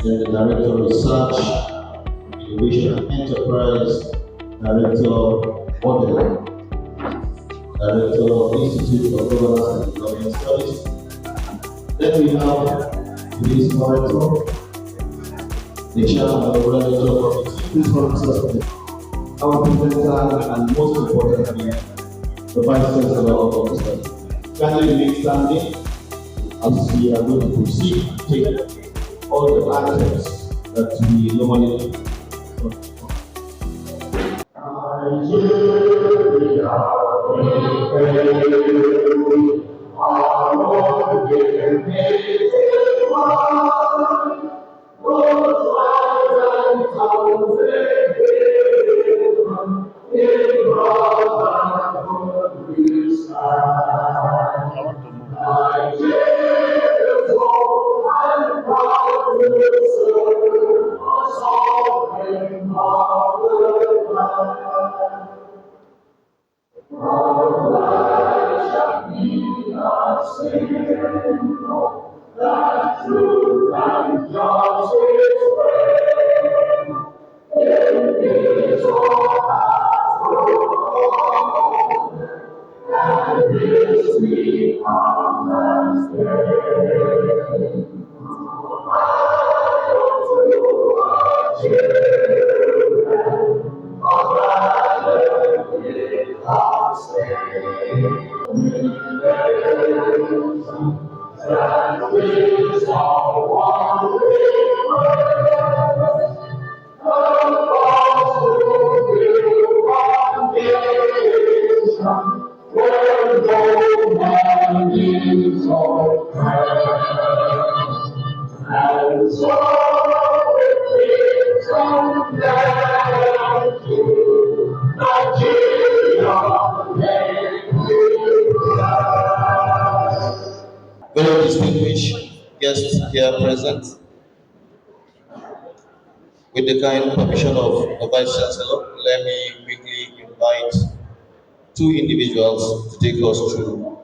then the Director of Research, Innovation and Enterprise, Director Modeling, Director of Institute of Governance and Development Studies. Then we have today's moderator, the Chairman of the Regulatory Committee, please welcome our presenter and most importantly, the Vice Chancellor of the study. Kindly remain standing as we are going to proceed to take all the items that we normally do. Very distinguished guests here present, with the kind permission of the Vice Chancellor, let me quickly invite two individuals to take us through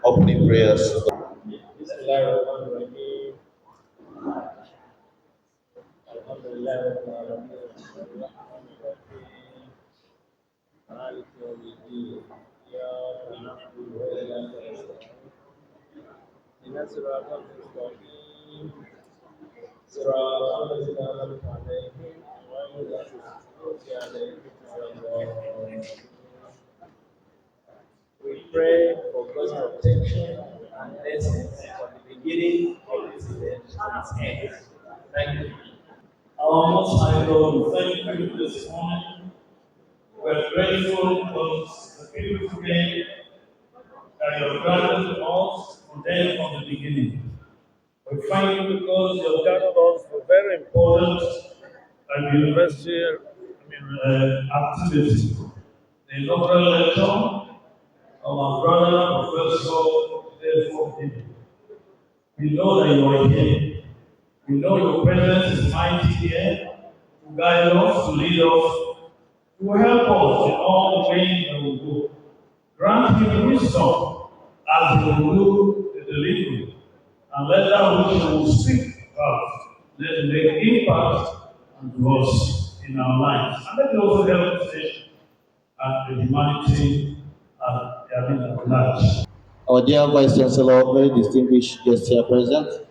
opening prayers. We pray for God's protection and blessings from the beginning of this event to its end. Thank you. Our Most High God, we thank you this morning. We're grateful for the beautiful day that you have granted to us today from the beginning. We thank you because you have gathered us for very important university activity. The Inaugural Lecture of our brother, Professor Jideofor Patrick. We know that you are here. We know your presence is mighty here to guide us, to lead us, to help us in all the ways that we go. Grant him wisdom as he will do the delivery, and let that which he will speak about, let it make impact unto us in our lives. And let it also help the nation and the humanity and the large. Our dear Vice Chancellor, very distinguished guests here present.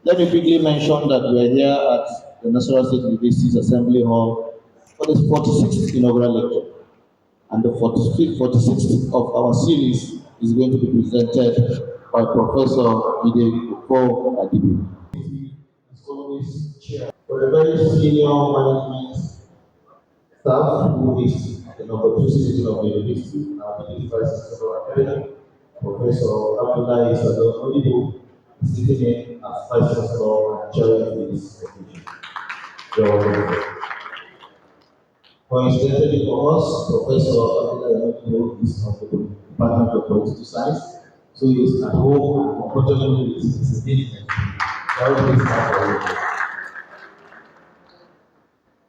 Let me quickly mention that we are here at the Nasarawa State University's Assembly Hall for the 46th Inaugural Lecture. And the 46th of our series is going to be presented by Professor Jideofor Adibe. As always, chair for the very senior management staff who is the number 2 citizen of the university, our Vice Chancellor Academy, Professor Abdullahi Sadok Odibo, sitting in as Vice Chancellor and chairing this occasion. Coincidentally for us, Professor Abdullahi Odibo is of the Department of Political Science, so he is at home and comfortably with his engagement.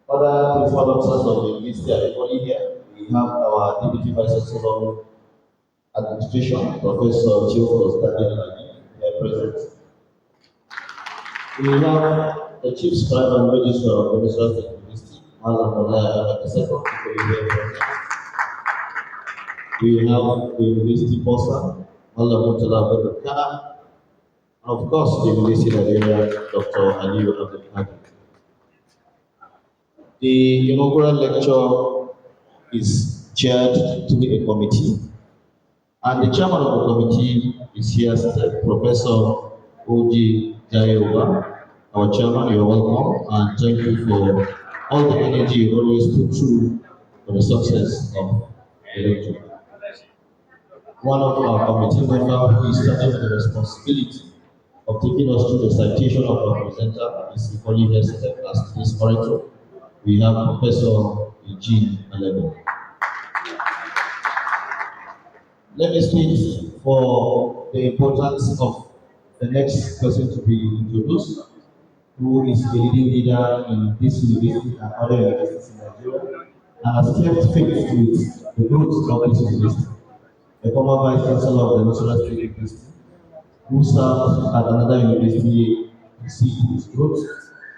Other principal officers of the university are everybody here. We have our Deputy Vice Chancellor Administration, Professor Jideofor Patrick Adibe, here present. We have the Chief Scribe and Registrar of the Nasarawa State University, Malam Malaya, the second present. We have the University Bossa, Malam Mutala Abubakar, and of course the University Nigeria, Dr. Ajaokuta Steel Project. The inaugural lecture is chaired through a committee, and the chairman of the committee is here, Professor O.G. Jideofor. Our chairman, you're welcome, and thank you for all the energy you always put through for the success of the lecture. One of our committee members who is starting with the responsibility of taking us through the citation of our presenter is equally here seated as today's orator. We have Professor Eugene Alebo. Let me speak for the importance of the next person to be introduced, who is a leading leader in this university and other universities in Nigeria, and has kept faith with the growth of this university. A former Vice Chancellor of the Nasarawa State University, who served at another university to see his growth.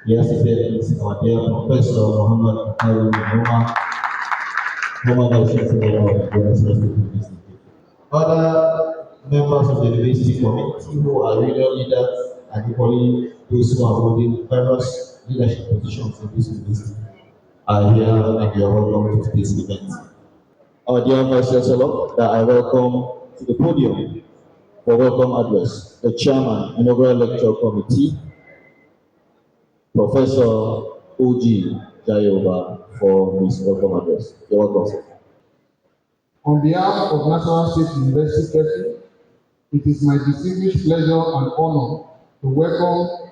Here seated is our dear Professor Muhammad Noma, former Vice Chancellor of the Nasarawa State University. Other members of the university committee who are regional leaders and equally those who are holding various leadership positions in this university are here and you are welcome to today's event. Our dear Vice Chancellor, that I welcome to the podium for welcome address, the Chairman, Inaugural Lecture Committee, Professor O.G. Jideofor, for his welcome address. You're welcome, sir. On behalf of Nasarawa State University, Keffi, it is my distinguished pleasure and honor to welcome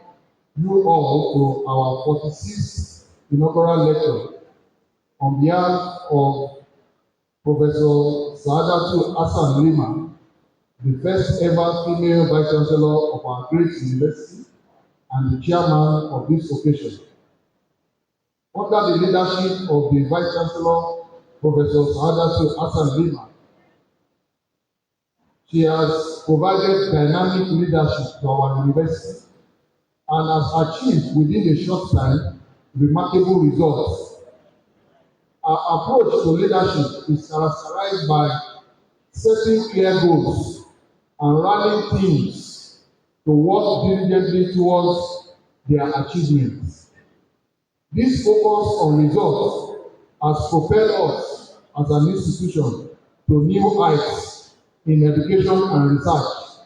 you all to our 46th Inaugural Lecture. On behalf of Professor Ajaokuta Steel, the first ever female Vice Chancellor of our great university and the chairman of this occasion. Under the leadership of the Vice Chancellor, Professor Ajaokuta Steel, she has provided dynamic leadership to our university and has achieved within a short time remarkable results. Our approach to leadership is characterized by setting clear goals and rallying teams to work diligently towards their achievements. This focus on results has propelled us as an institution to new heights in education and research,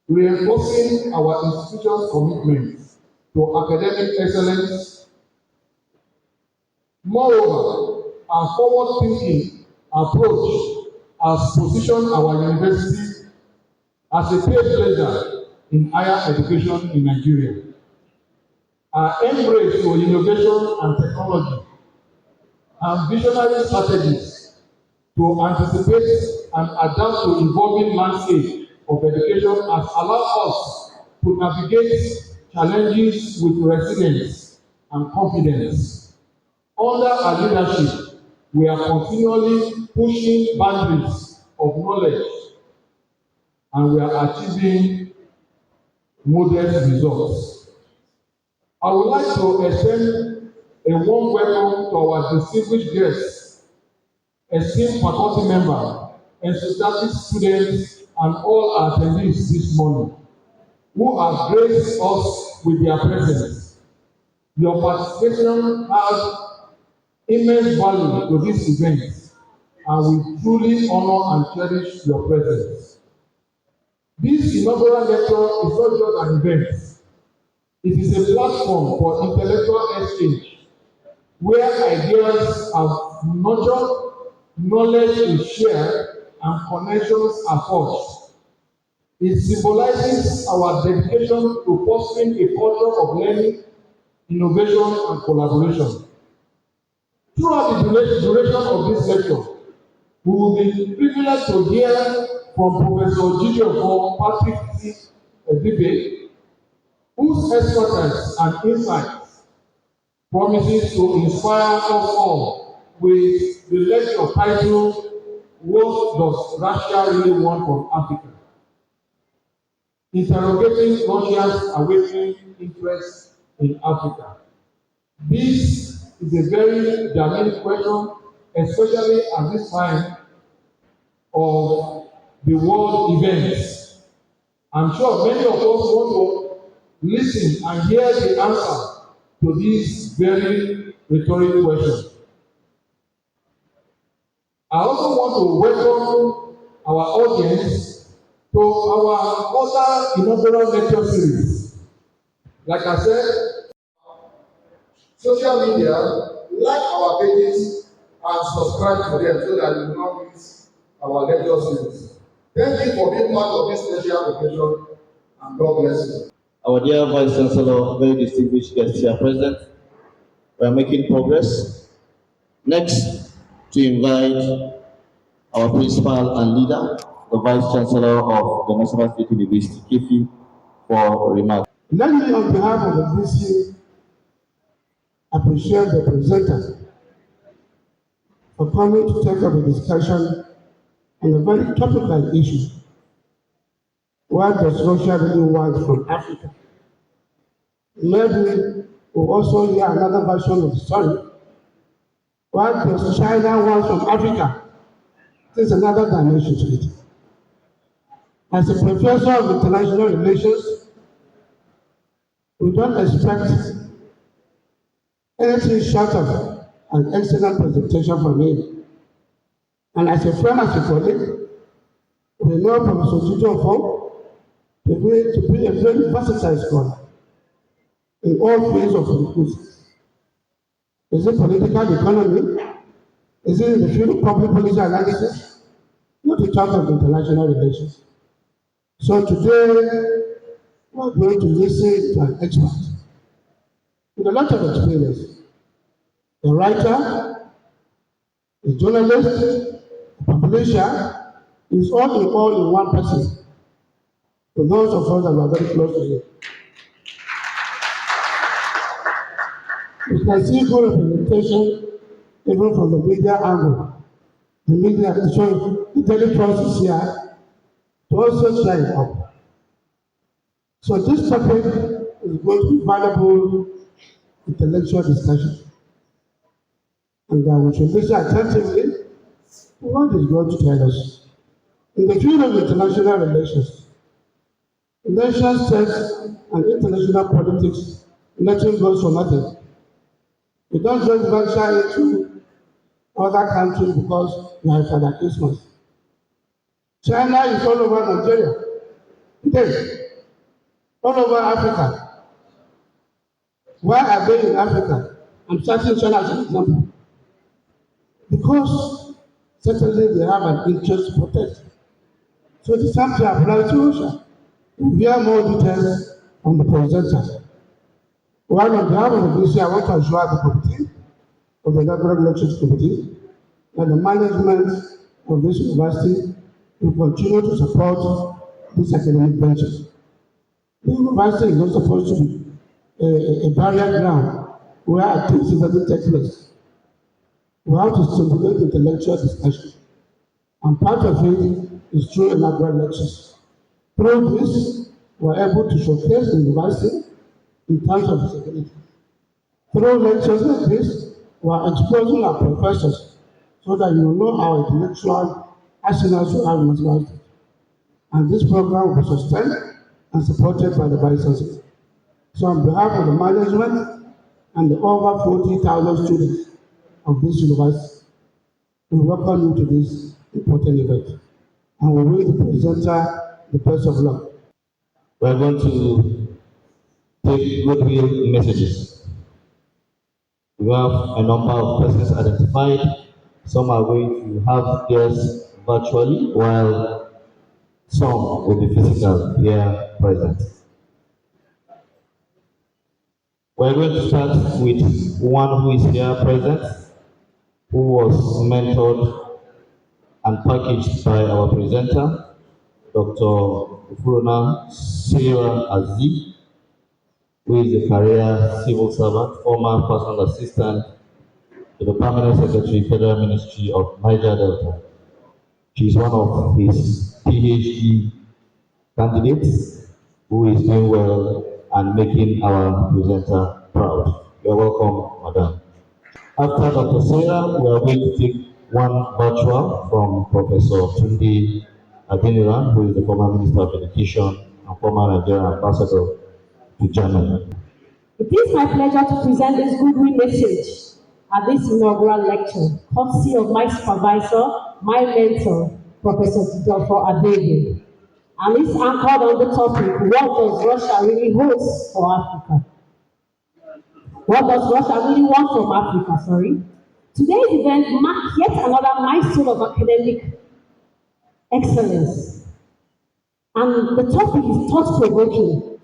reinforcing our institution's commitment to academic excellence. Moreover, our forward-thinking approach has positioned our university as a trailblazer in higher education in Nigeria. Our embrace to innovation and technology and visionary strategies to anticipate and adapt to evolving landscape of education has allowed us to navigate challenges with resilience and confidence. Under our leadership, we are continually pushing boundaries of knowledge and we are achieving modest results. I would like to extend a warm welcome to our distinguished guests, esteemed faculty members, enthusiastic students, and all attendees this morning, who have graced us with their presence. Your participation has immense value to this event, and we truly honor and cherish your presence. This inaugural lecture is not just an event. It is a platform for intellectual exchange, where ideas are nurtured, knowledge is shared, and connections are forged. It symbolizes our dedication to fostering a culture of learning, innovation, and collaboration. Throughout the duration of this lecture, we will be privileged to hear from Professor Jideofor Patrick Adibe, whose expertise and insights promises to inspire us all with the lecture titled, "What Does Russia Really Want from Africa?" Interrogating Russia's awakening interest in Africa? This is a very dynamic question, especially at this time of the world events. I'm sure many of us want to listen and hear the answer to this very rhetorical question. I also want to welcome our audience to our other inaugural lecture series. Like I said, social media, like our pages and subscribe to them so that you will not miss our lecture series. Thank you for being part of this special occasion, and God bless you. Our dear Vice Chancellor, very distinguished guests here present, we are making progress. Next, to invite our principal and leader, the Vice Chancellor of the Nasarawa State University, Keffi, for remarks. Let me, on behalf of the VC, appreciate the presenter for coming to take up a discussion on a very topical issue. What does Russia really want from Africa? Maybe we'll also hear another version of the story. What does China want from Africa? There's another dimension to it. As a professor of international relations, we don't expect anything short of an excellent presentation from him. And as a friend, as a colleague, we know Professor Jideofor to be a very versatile scholar in all fields of linguistics. Is it political economy? Is it in the field of public policy analysis? Not to talk of international relations. So today, we're going to listen to an expert with a lot of experience. A writer, a journalist, a publisher, is all in one person. For those of us that are very close to him. You can see good representation even from the media angle. The media is showing the daily process here to also shine up. So this topic is going to be valuable intellectual discussion. And we should listen attentively to what he's going to tell us. In the field of international relations, nation states and international politics, nothing goes for nothing. You don't just venture into other countries because you have Father Christmas. China is all over Nigeria. Today, all over Africa. Why are they in Africa? I'm citing China as an example. Because certainly they have an interest to protect. So it is time to apply to Russia. We hear more details on the presenter. While on behalf of the VC, I want to assure the committee of the Inaugural Lecture Committee that the management of this university will continue to support this academic venture. The university is not supposed to be a barrier ground where activities doesn't take place. We have to stimulate intellectual discussion, and part of it is through inaugural lectures. Through this, we are able to showcase the university in terms of disability. Through lectures like this, we are exposing our professors so that you know our intellectual arsenals we have in university. And this program will be sustained and supported by the Vice Chancellor. So on behalf of the management and the over 40,000 students of this university, we welcome you to this important event. And we wish the presenter the best of luck. We are going to take goodwill messages. We have a number of persons identified. Some are going to have theirs virtually, while some will be physical here present. We are going to start with one who is here present, who was mentored and packaged by our presenter, Dr. Ufuruna Sira Aziz, who is a career civil servant, former personal assistant to the Permanent Secretary, Federal Ministry of Niger Delta. She is one of his PhD candidates who is doing well and making our presenter proud. You're welcome, Madam. After Dr. Sarah, we are going to take one virtual from Professor Tunde Adeniran, who is the former Minister of Education and former Nigerian Ambassador to Germany. It is my pleasure to present this goodwill message at this inaugural lecture, courtesy of my supervisor, my mentor, Professor Jideofor Adibe. And it's anchored on the topic, what does Russia really hold for Africa? What does Russia really want from Africa, sorry? Today's event marks yet another milestone of academic excellence. And the topic is thought-provoking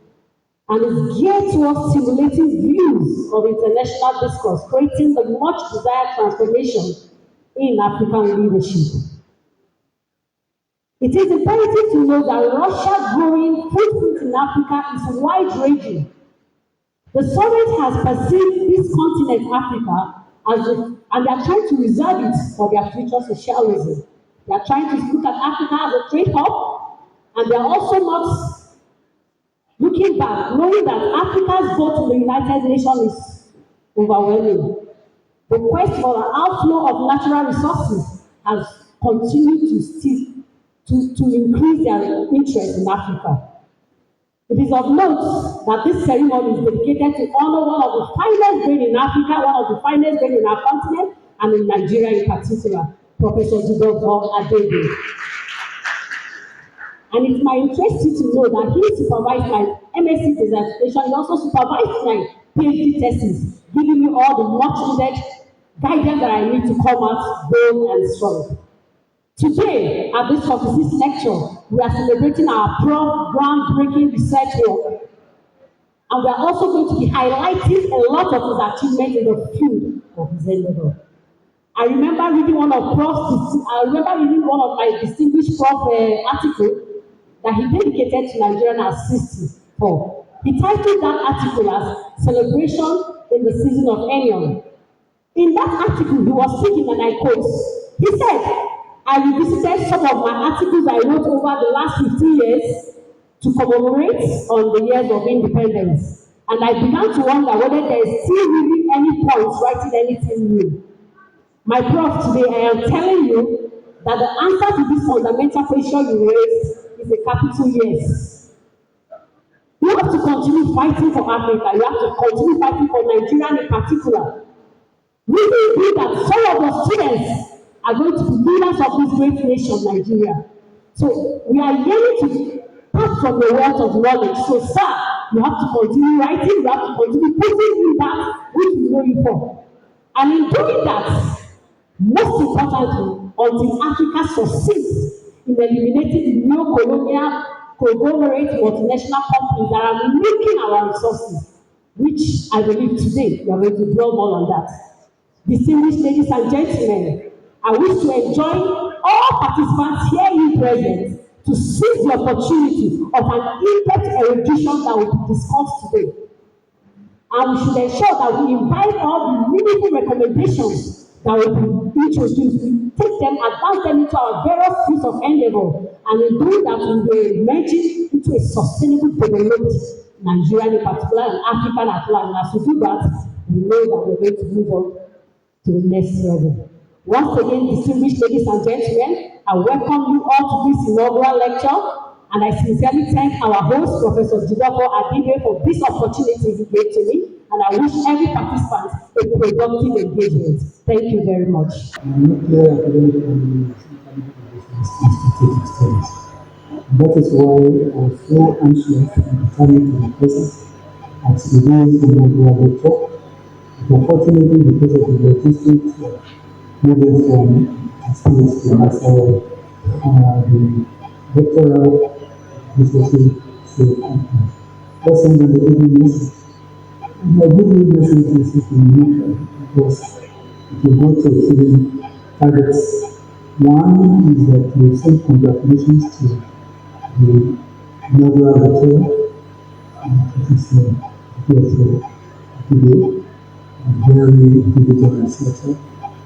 and is geared towards stimulating views of international discourse, creating the much-desired transformation in African leadership. It is imperative to know that Russia's growing footprint in Africa is wide-ranging. The Soviet has perceived this continent, Africa, and they are trying to reserve it for their future socialism. They are trying to look at Africa as a trade hub, and they are also not looking back, knowing that Africa's vote in the United Nations is overwhelming. The quest for an outflow of natural resources has continued to increase their interest in Africa. It is of note that this ceremony is dedicated to honor one of the finest brain in Africa, one of the finest brain in our continent, and in Nigeria in particular, Professor Jideofor Patrick. And it's my interest to know that he supervised my MSc dissertation, he also supervised my PhD thesis, giving me all the much needed guidance that I need to come out bold and strong. Today, at this 46th lecture, we are celebrating our Prof groundbreaking research work. And we are also going to be highlighting a lot of his achievements in the field of his endeavor. I remember reading one of my distinguished Prof article that he dedicated to Nigerian as 64. He titled that article as Celebration in the Season of Enion. In that article, he was speaking, and I quote, he said, I revisited some of my articles I wrote over the last 15 years to commemorate on the years of independence. And I began to wonder whether there is still really any point writing anything new. My Prof, today I am telling you that the answer to this fundamental question you raised is a capital yes. You have to continue fighting for Africa. You have to continue fighting for Nigeria in particular. We believe that some of the students are going to be leaders of this great nation, Nigeria. So we are yearning to pass from the wealth of knowledge. So, sir, you have to continue writing, you have to continue putting in that which we know you for. And in doing that, most importantly, until Africa succeeds in eliminating the neo-colonial conglomerate multinational companies that are milking our resources, which I believe today we are going to dwell more on that. Distinguished ladies and gentlemen, I wish to enjoin all participants here in present to seize the opportunity of an in-depth erudition that will be discussed today. And we should ensure that we invite all the meaningful recommendations that will be introduced. We take them, advance them into our various fields of endeavor, and in doing that, we will merge it into a sustainable development, Nigeria in particular, and Africa at large. And as we do that, we know that we're going to move on to the next level. Once again, distinguished ladies and gentlemen, I welcome you all to this inaugural lecture, and I sincerely thank our host, Professor Jideofor Adibe, for this opportunity he gave to me, and I wish every participant a productive engagement. Thank you very much. Nuclear academic and strategic studies. That is why I was so anxious and determined to be present at today's inaugural lecture. Unfortunately, because of the logistics moving from space to Nasarawa, the doctoral research said, let's send them the good message. The good message is unique because it will go to three targets. One is that we send congratulations to the inaugural lecturer, Professor Jideofor Patrick, a very diligent researcher,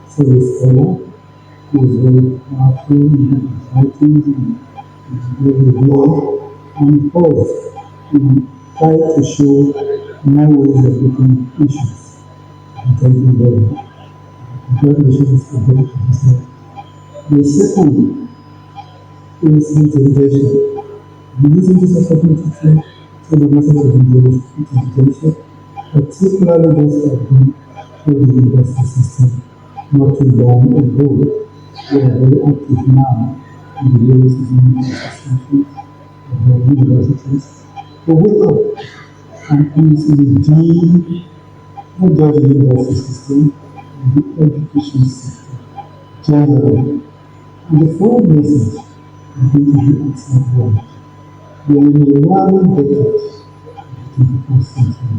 service scholar, who is very powerful in his writings and very broad, and of course, try to show more ways of looking at issues. Thank you very much. Congratulations for that. The second is integration. Using this opportunity to the message of integration, particularly those who have been through the university system not too long ago. We are very active now in the various associations of the universities. To wake up and please redeem not just the university system, but the education system generally. And the third message I think is the excellent one. We are in a narrow decade of the 21st century.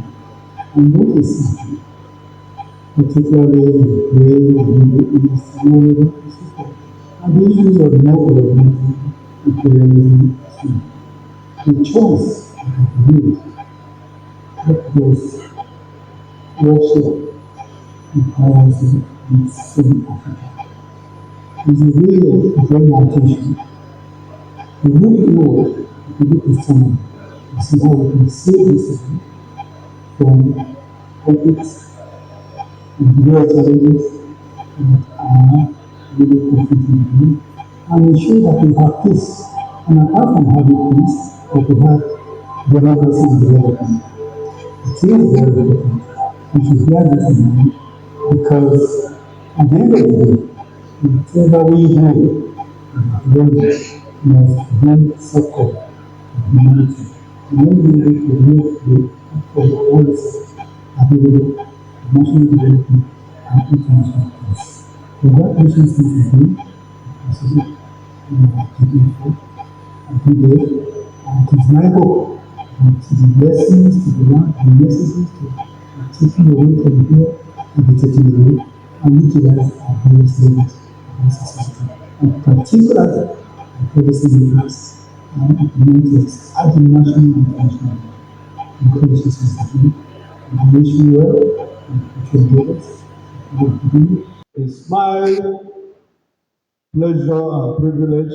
And what is happening, particularly in the brain and the East and all over the system, and the issues of neoliberalism, imperialism, too. The choice that we made, what was Russia empowers in Southern Africa, is a way of drawing attention. We look forward, if we look this time, to see how we can save this city from conflicts and real challenges that are really conflicting, and ensure that we have peace. And apart from having peace, that we have democracy and development. It is very important. We should bear this in mind because at the end of the day, whatever we do, we must bring support to humanity. And when we need to make the policy available to national development and international peace. Congratulations once again, President Jideofor Patrick. And it is my hope that the lessons to be learned, the messages to be taken away from here, to be taken away and utilize our various levels of our society, and particularly the policy makers and implementers at the national and international level. Congratulations once again, and I wish you well and future endeavors. It's my pleasure and privilege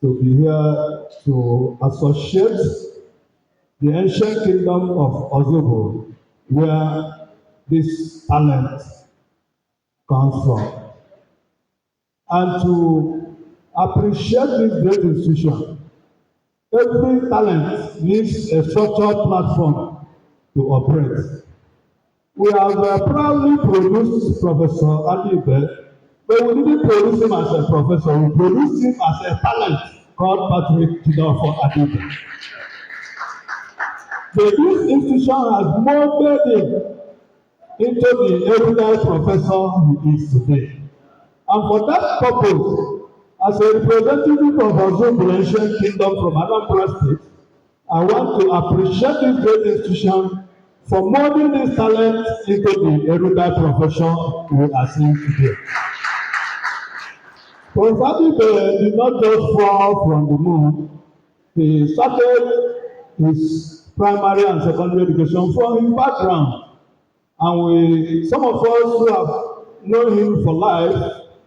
to be here to associate the ancient kingdom of Ozobo, where this talent comes from, and to appreciate this great institution. Every talent needs a structured platform to operate. We have proudly produced Professor Adibe, but we didn't produce him as a professor, we produced him as a talent called Patrick Jideofor Adibe. This institution has molded him into the erudite professor he is today. And for that purpose, as a representative of Ozobo Ancient Kingdom from Anambra State, I want to appreciate this great institution for molding this talent into the erudite profession we are seeing today. Prof. Adibe did not just fall from the moon. He started his primary and secondary education from his background. And some of us who have known him for life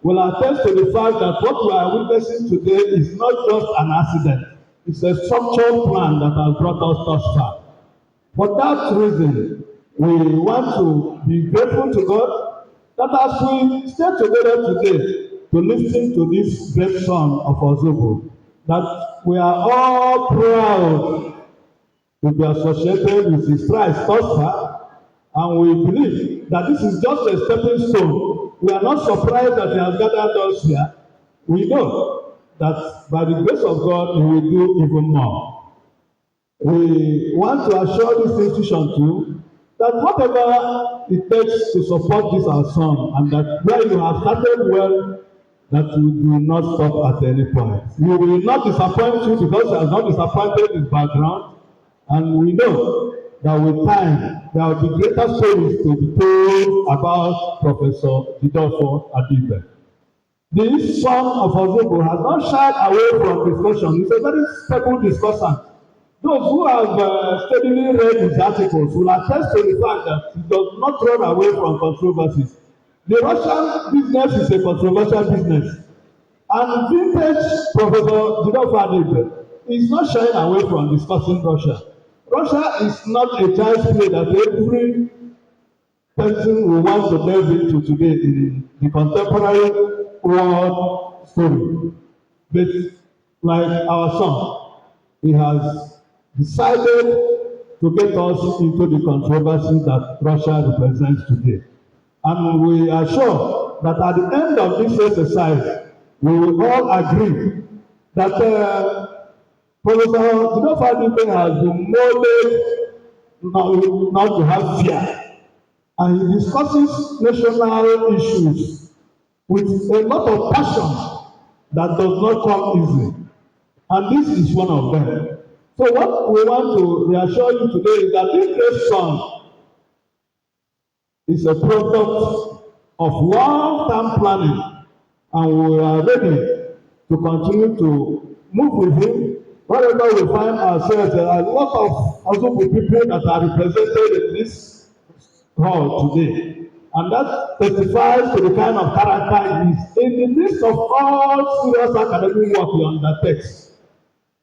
will attest to the fact that what we are witnessing today is not just an accident. It's a structured plan that has brought us thus far. For that reason, we want to be grateful to God that as we stay together today to listen to this great son of Ozobo, that we are all proud to be associated with his Christ thus far, and we believe that this is just a stepping stone. We are not surprised that he has gathered us here. We know that by the grace of God, he will do even more. We want to assure this institution too that whatever it takes to support this our son, and that where you have started well, that you do not stop at any point. We will not disappoint you because he has not disappointed his background, and we know that with time there will be greater stories to be told about Professor Jideofor Adibe. This son of Ozobo has not shied away from discussion. He's a very stable discussant. Those who have steadily read his articles will attest to the fact that he does not run away from controversies. The Russian business is a controversial business. And vintage Professor Jideofor Adibe is not shying away from discussing Russia. Russia is not a child's play that every person will want to delve into today in the contemporary world story. But like our son, he has decided to get us into the controversy that Russia represents today. And we are sure that at the end of this exercise, we will all agree that Professor Jideofor Patrick has been molded not to have fear. And he discusses national issues with a lot of passion that does not come easily. And this is one of them. So what we want to reassure you today is that this great son is a product of long-term planning, and we are ready to continue to move with him wherever we find ourselves. There are a lot of also people that are represented in this hall today, and that testifies to the kind of character he is. In the midst of all serious academic work he undertakes,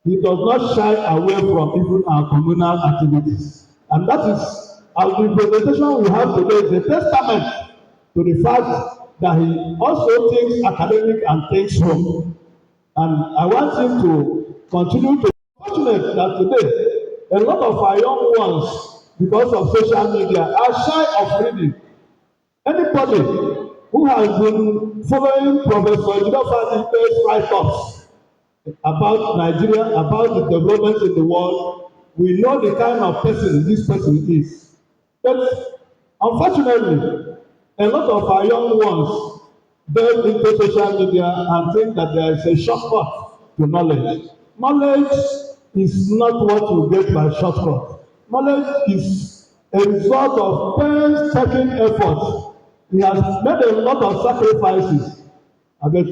he does not shy away from even our communal activities, and that is, as the presentation we have today is a testament to the fact that he also thinks academic and thinks home. And I want him to continue to be fortunate that today a lot of our young ones, because of social media, are shy of reading. Anybody who has been following Professor Jideofor Patrick's write-ups about Nigeria, about the developments in the world, we know the kind of person this person is. But unfortunately, a lot of our young ones delve into social media and think that there is a shortcut to knowledge. Knowledge is not what you get by shortcut. Knowledge is a result of painstaking effort. He has made a lot of sacrifices. But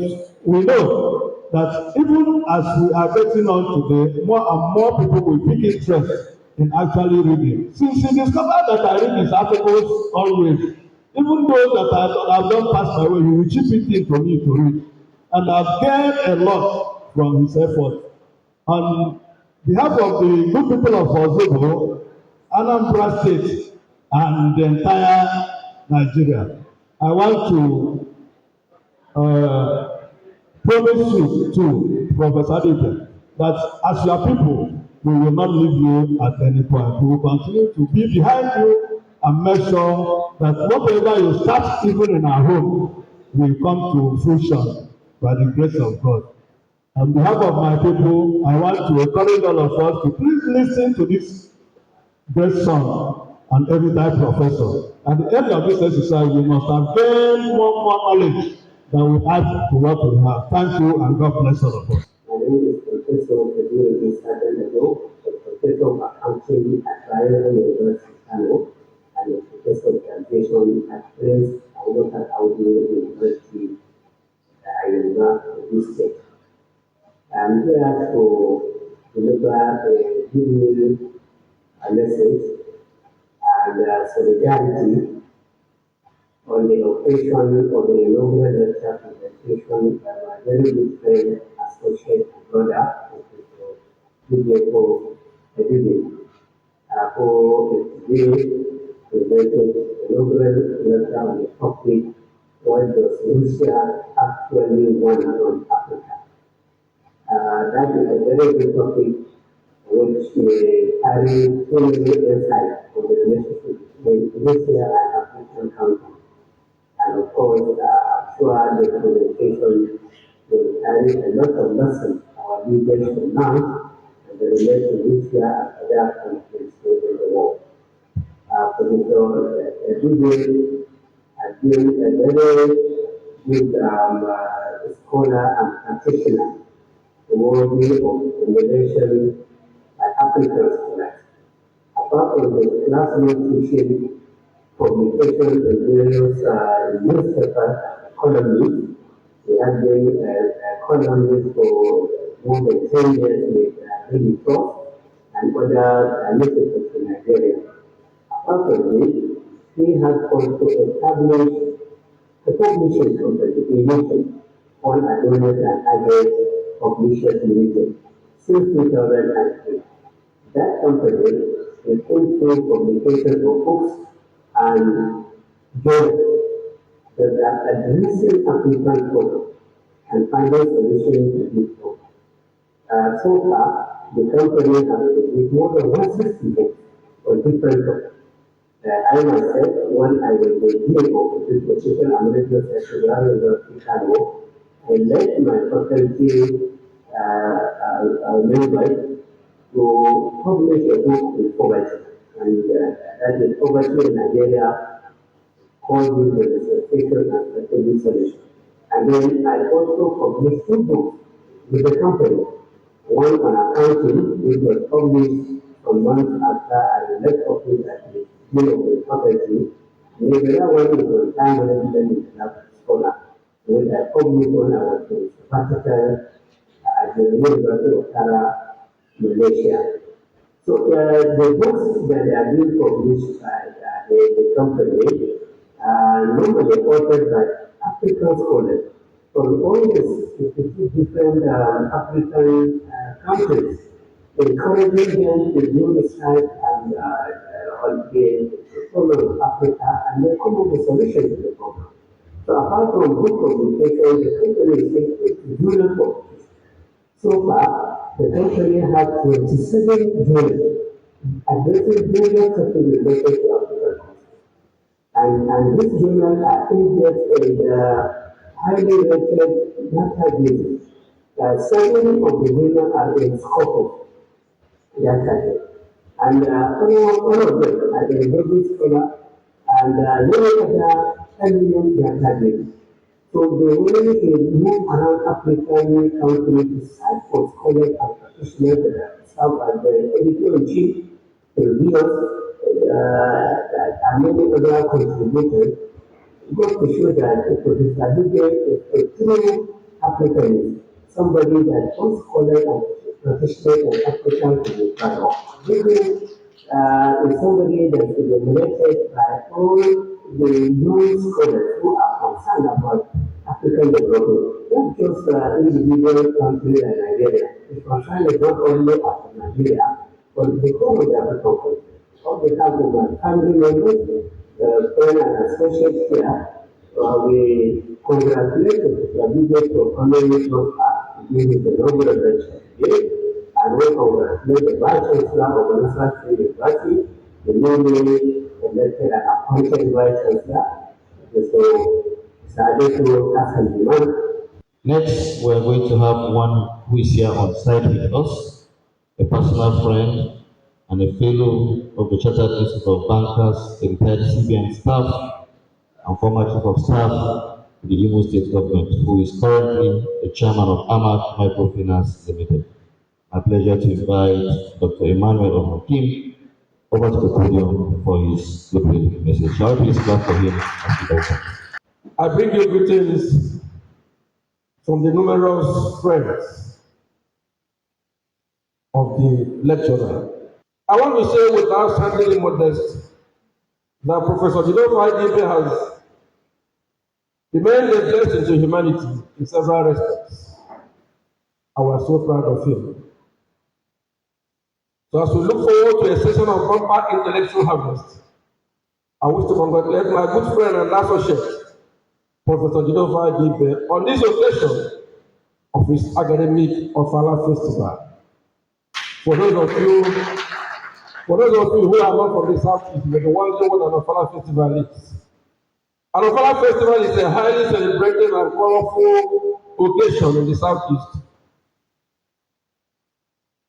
we know that even as we are getting on today, more and more people will pick interest in actually reading. Since he discovered that I read his articles always, even those that I have done pass my way, he will chip it in for me to read. And I've gained a lot from his effort. On behalf of the good people of Ozugbo, Anambra State, and the entire Nigeria, I want to promise you to Professor Adibe that as your people, we will not leave you at any point. We will continue to be behind you and make sure that whatever you start even in our home will come to fruition by the grace of God. On behalf of my people, I want to encourage all of us to please listen to this great song and erudite professor. At the end of this exercise, we must have gained more knowledge than we add to what we have. Thank you, and God bless all of us. My name is Professor Keffi, a professor of accounting at Bayero University, Kano, and a professor of translation at Prince Ajaokuta University, this state. I'm here to deliver a message and solidarity on the occasion of the Inaugural Lecture presentation by my very good friend, associate and brother, Professor Jideofor Adibe, who today presented the Inaugural Lecture on the topic, what does Tunisia actually want from Africa? That is a very good topic which may carry so many insights on the relationship between Tunisia and African countries. And of course, I'm sure the presentation will carry a lot of lessons our leaders should learn and the relation to Tunisia and other countries in the world. Professor Adibe has been a very good scholar and practitioner worthy of emulation by African scholars. Apart from the classroom teaching, publications in various newspapers and columns, he has been a columnist for more than 10 years with Daily Prof and other newspapers in Nigeria. Apart from this, he has also established a publishing company on Ottoman Empire Publishers Limited since 2003. That company through publication of books and journals that are addressing African problems and finding solutions to these problems. So far, the company has produced more than 160 books on different topics. I myself, when I was the dean of the Position American Secretary University, Chicago, I led my faculty members to publish a book on poverty, and that is poverty in Nigeria, causes the resuscitation and strategic solution. And then I also published two books with the company. One on accounting, which was published some months after I left office at the Dean of the Faculty. And the other one is on time management international scholar, which I published when I was in sabbatical at the University of Tara, Malaysia. So the books that are being published by the company are normally authored by African scholars from all the 52 different African countries, encouraging them to do research and on the problem of Africa and then come up with solutions to the problem. So apart from book publication, the company is taking to journal publication. So far, the company has 27 journals addressing various topics related to African culture. And this journal are interested in highly rated databases. Seven of the journals are in scope of database. And all of them are in English scholar and many other eminent databases. So the way they move around African countries to search for scholars and practitioners that serve as the editor-in-chief, reviewers, and many other contributors, goes to show that Professor Adibe is a true Africanist, somebody that all scholars and practitioners of African to be proud of. Adibe is somebody that is dominated by all the young scholars who are concerned about African development, not just individual countries like Nigeria. It's concerned not only about Nigeria, but the whole of the African country. All the have my family members, friends and associates here. We congratulate the leaders for honoring us this is the Inaugural Lecture today, and we congratulate the Vice Chancellor of Nasarawa State University, the newly elected and appointed Vice Chancellor, Mr. Jideofor Patrick Adibe. Next, we are going to have one who is here on site with us, a personal friend and a fellow of the Chartered Institute of Bankers, a retired CBN staff, and former chief of staff to the Imo State government, who is currently the chairman of Amag Microfinance Limited. My pleasure to invite Dr. Emmanuel Hakim over to the podium for his goodwill message. Shall we please clap for him as he does that? I bring you greetings from the numerous friends of the lecturer. I want to say without sounding modest that Professor Jideofor Adibe has remained a blessing to humanity in several respects. I was so proud of him. So as we look forward to a session of bumper intellectual harvest, I wish to congratulate my good friend and associate, Professor Jideofor Adibe, on this occasion of his academic Ofala Festival. For those of you who are not from the Southeast, you may be wondering what an Ofala Festival is. An Ofala Festival is a highly celebrated and colorful occasion in the Southeast,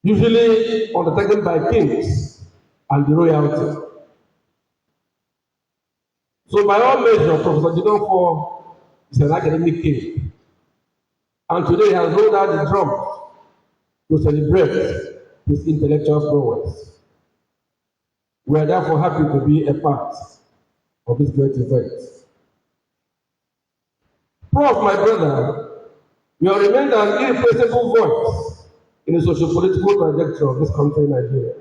usually undertaken by kings and the royalty. So by all measures, Professor Jideofor is an academic king, and today he has rolled out the drum to celebrate his intellectual prowess. We are therefore happy to be a part of this great event. Prof, my brother, you have remained an irreplaceable voice in the socio-political trajectory of this country, Nigeria.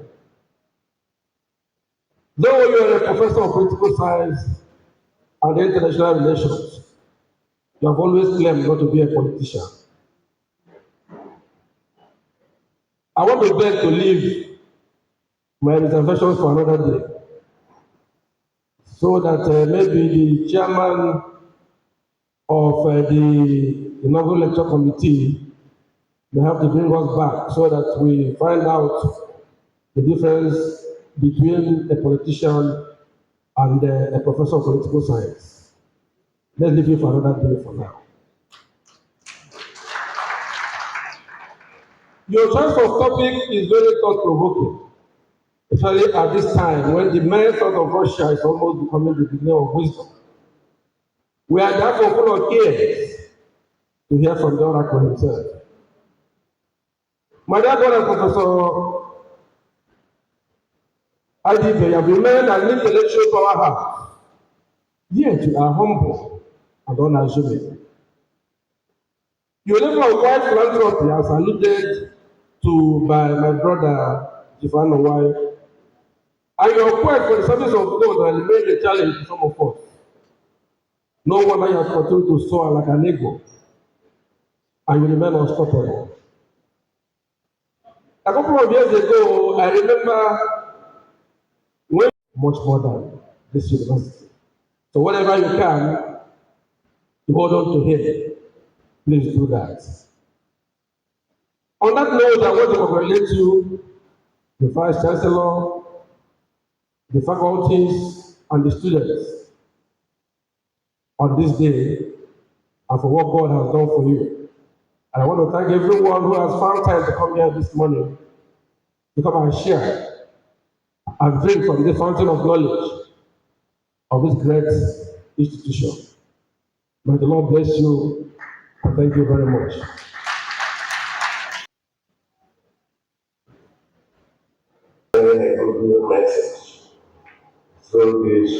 Though you are a professor of political science and international relations, you have always claimed not to be a politician. I want to beg to leave my reservations for another day, so that maybe the chairman of the Inaugural Lecture Committee may have to bring us back so that we find out the difference between a politician and a professor of political science. Let's leave it for another day for now. Your choice of topic is very thought-provoking, especially at this time when the mere thought of Russia is almost becoming the beginning of wisdom. We are therefore full of ears to hear from the oracle himself. My dear brother, Professor Adibe, you have remained an intellectual powerhouse, yet you are humble and unassuming. You live on wide philanthropy as alluded to by my brother Jifano Wai, and your quest for the service of God has remained a challenge to some of us. No wonder you have continued to soar like an eagle, and you remain unstoppable. A couple of years ago, I remember when much more than this university. So whatever you can to hold on to him, please do that. On that note, I want to congratulate you, the Vice Chancellor, the faculties, and the students on this day and for what God has done for you. And I want to thank everyone who has found time to come here this morning to come and share and drink from the fountain of knowledge of this great institution. May the Lord bless you, and thank you very much. A good message through this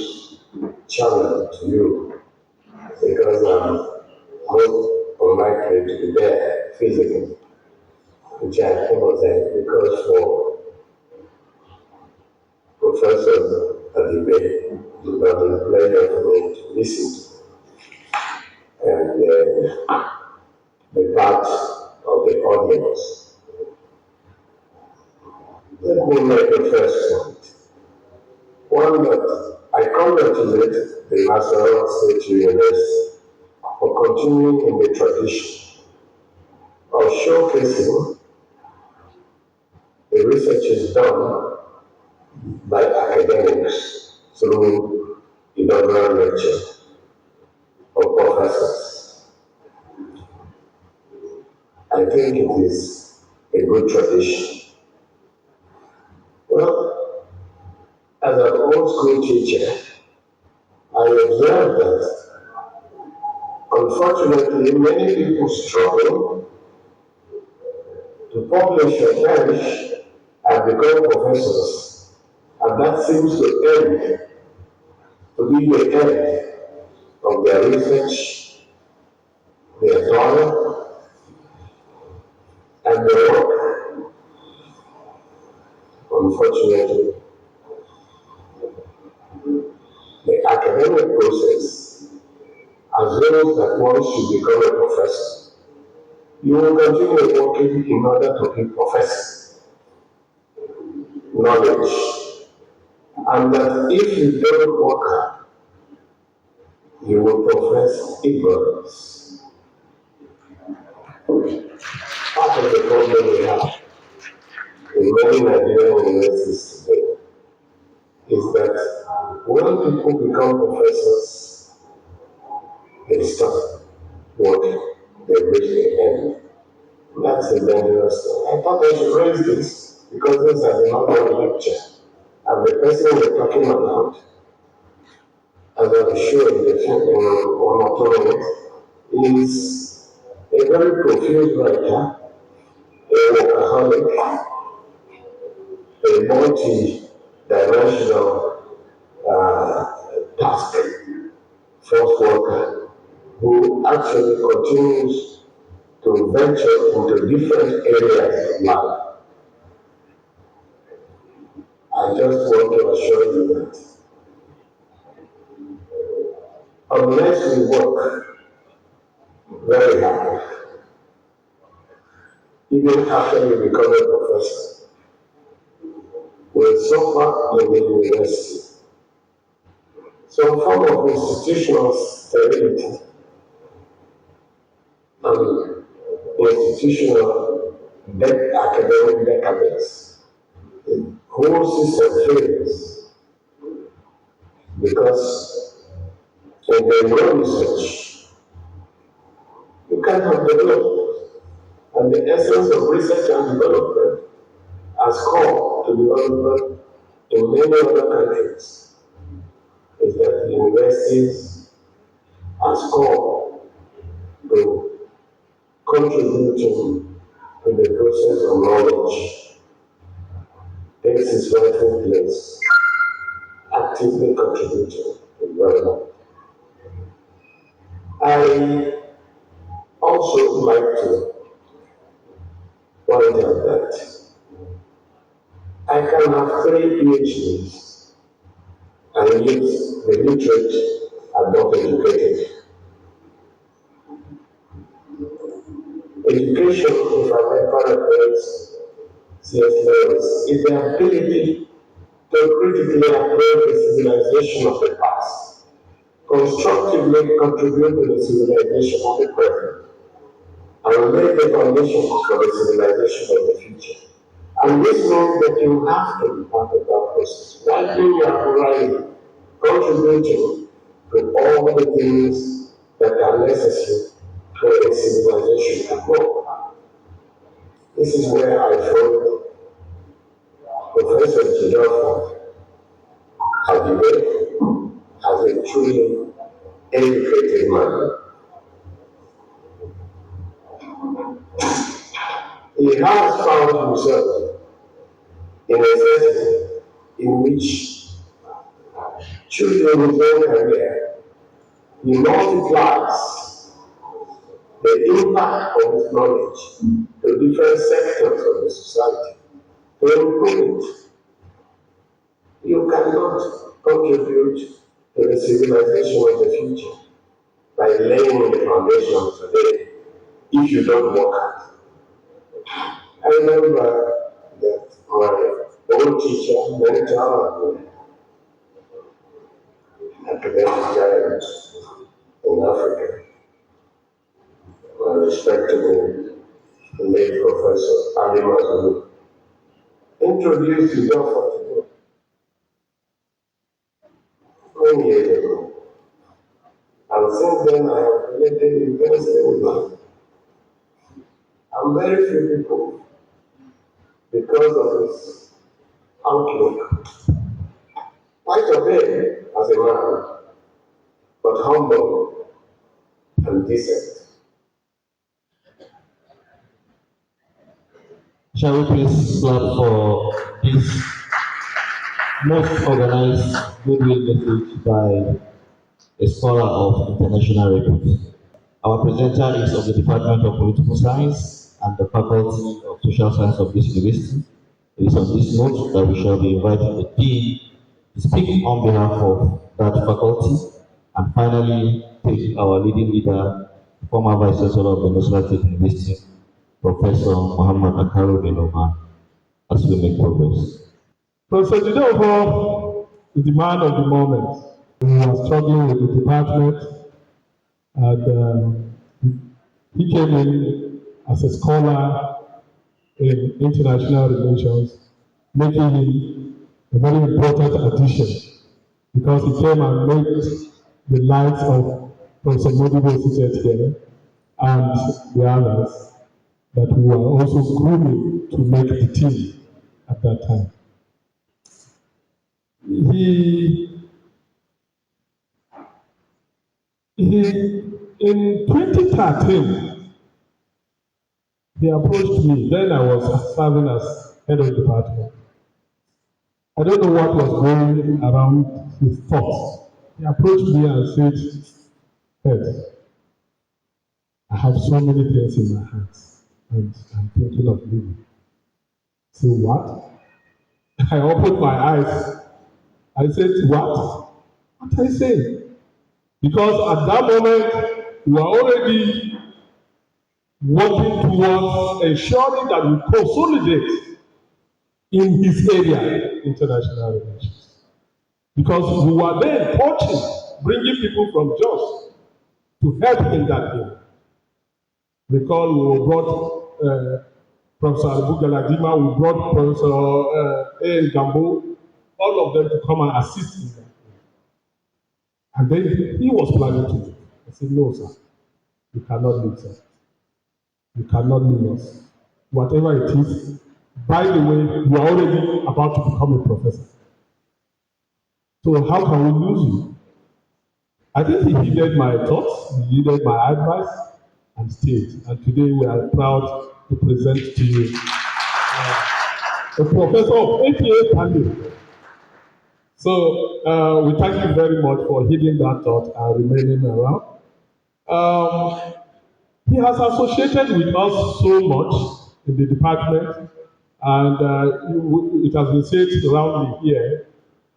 channel to you, because I'm most unlikely to be there physically, which I apologize, because for Professor Adibe, it was a pleasure for me to listen to, and the part of the audience. Let me make the first point. One, that I congratulate the Nasarawa State University for continuing in the tradition of showcasing the research done by academics through inaugural lecture of professors. I think it is a good tradition. Well, as an old school teacher, I observed that unfortunately many people struggle to publish or perish and become professors, and that seems to be the end of their research, their toil, and their work. Unfortunately, the academic process assumes that once you become a professor, you will continue working in order to be professor knowledge, and that if you don't work hard, you will profess ignorance. Part of the problem we have in many Nigerian universities today is that when people become professors, they stop working, they reach the end. That's a dangerous thing. I thought I should raise this because this is an inaugural lecture, and the person we're talking about, as I'm sure in one or two minutes, is a very profuse writer, a workaholic, a multi-dimensional task force worker who actually continues to venture into different areas of life. I just want to assure you that unless we work very hard, even after we become a professor, we they suffer in the university. Some form of institutional sterility and institutional academic decadence. The whole system fails because in the no research, you cannot develop. And the essence of research and development has come to development in many other countries is that the universities has come to contributing to the process of knowledge. Takes its rightful place, actively contributing to development. I also like to point out that I can have 3 PhDs and yet the literate are not educated. Education, if I may paraphrase C.S. Lewis, is the ability to critically approach the civilization of the past, constructively contribute to the civilization of the present, and lay the foundations for the civilization of the future. And this means that you have to be part of that process. While you are providing, contributing to all the things that are necessary for a civilization to grow. This is where I found Professor Jideofor Adibe as a truly educated man. He has found himself in a setting in which, choosing his own career, he multiplies the impact of his knowledge to different sectors of the society to improve it. You cannot contribute to the civilization of the future by laying the foundation today if you don't work hard. I remember that my old teacher, mentor, academic giant in Africa, my respectable late Professor Ali Mazou, introduced Jideofor to me 20 years ago. And since then, I have related a very stable life. And very few people, because of his outlook, quite obey as a man, but humble and decent. Shall we please clap for this most organized goodwill message by a scholar of international repute? Our presenter is of the Department of Political Science and the Faculty of Social Science of this university. It is on this note that we shall be inviting the Dean to speak on behalf of that faculty, and finally take our leading leader, former Vice Chancellor of the Nasarawa State University, Professor Muhammad Akaru Denoman, as we make progress. Professor Jideofor is the man of the moment. We are struggling with the department, and he came in as a scholar in international relations, making him a very important addition because he came and made the likes of Professor Modibo seated here and the others that we were also grooming to make the team at that time. In 2013, he approached me. Then I was serving as head of department. I don't know what was going around his thoughts. He approached me and said, "Head, I have so many things in my hands, and I'm thinking of leaving." I said, "What?" I opened my eyes. I said, "What? What I say?" Because at that moment, we were already working towards ensuring that we consolidate in his area, international relations. Because we were then poaching, bringing people from Jos to help in that area. Recall we brought Professor Galadima, we brought Professor A. Gambo, all of them to come and assist in that. And then he was planning to leave. I said, no, sir, you cannot leave, sir. You cannot leave us. Whatever it is, by the way, you are already about to become a professor. So how can we lose you? I think he heeded my thoughts, he heeded my advice, and stayed. And today we are proud to present to you a professor of 88 handling. So we thank you very much for heeding that thought and remaining around. He has associated with us so much in the department, and it has been said roundly here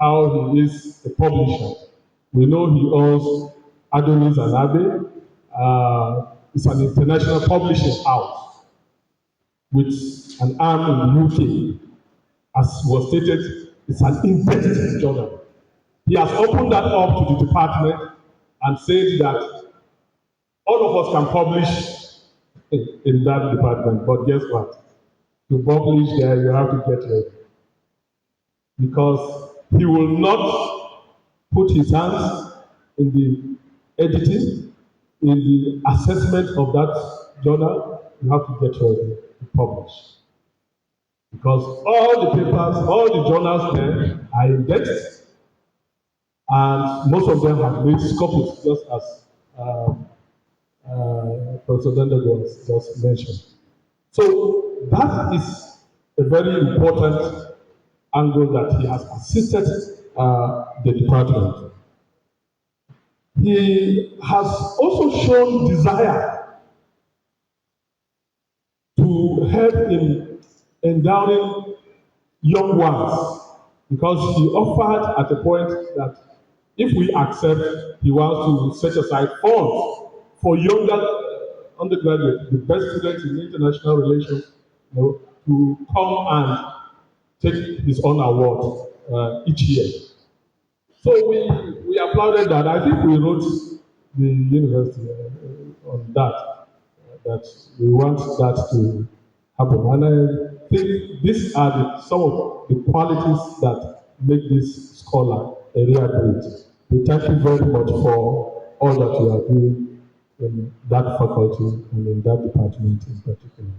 how he is a publisher. We know he owns Adonis and Abe. It's an international publishing house with an arm in the UK. As was stated, it's an in-depth journal. He has opened that up to the department and said that all of us can publish in that department, but guess what? To publish there, you have to get ready. Because he will not put his hands in the editing, in the assessment of that journal. You have to get ready to publish. Because all the papers, all the journals there are indexed, and most of them have made copies, just as Professor Dendeg was just mentioned. So that is a very important angle that he has assisted the department. He has also shown desire to help in endowing young ones, because he offered at a point that if we accept, he wants to set aside funds for younger undergraduates, the best students in international relations, to come and take his own award each year. So we applauded that. I think we wrote the university on that, that we want that to happen. And I think these are some of the qualities that make this scholar a real great. We thank you very much for all that you are doing in that faculty and in that department in particular.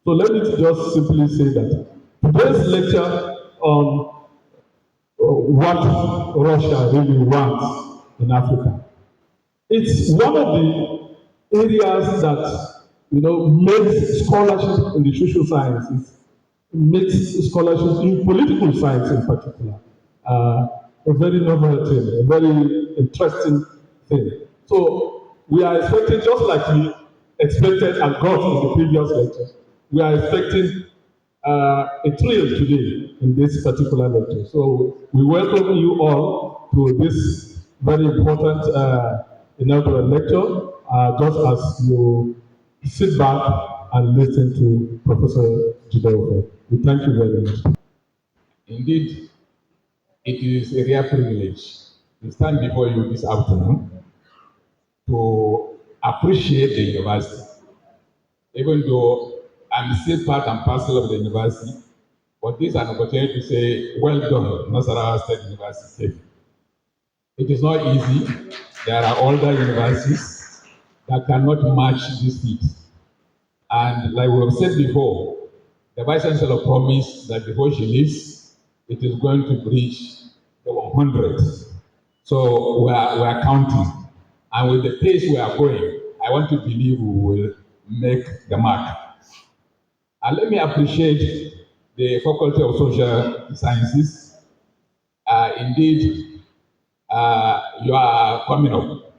So let me just simply say that today's lecture on what Russia really wants in Africa, it's one of the areas that makes scholarship in the social sciences, makes scholarship in political science in particular, a very novel thing, a very interesting thing. So we are expecting, just like we expected and got in the previous lecture, we are expecting a thrill today in this particular lecture. So we welcome you all to this very important inaugural lecture, just as you sit back and listen to Professor Jideofor. We thank you very much. Indeed, it is a rare privilege to stand before you this afternoon to appreciate the university. Even though I'm still part and parcel of the university, but this is an opportunity to say, well done, Nasarawa State University. It is not easy. There are older universities that cannot match this feat. And like we have said before, the Vice Chancellor promised that before she leaves, it is going to reach the 100. So we are counting. And with the pace we are going, I want to believe we will make the mark. And let me appreciate the Faculty of Social Sciences. Indeed, you are coming up.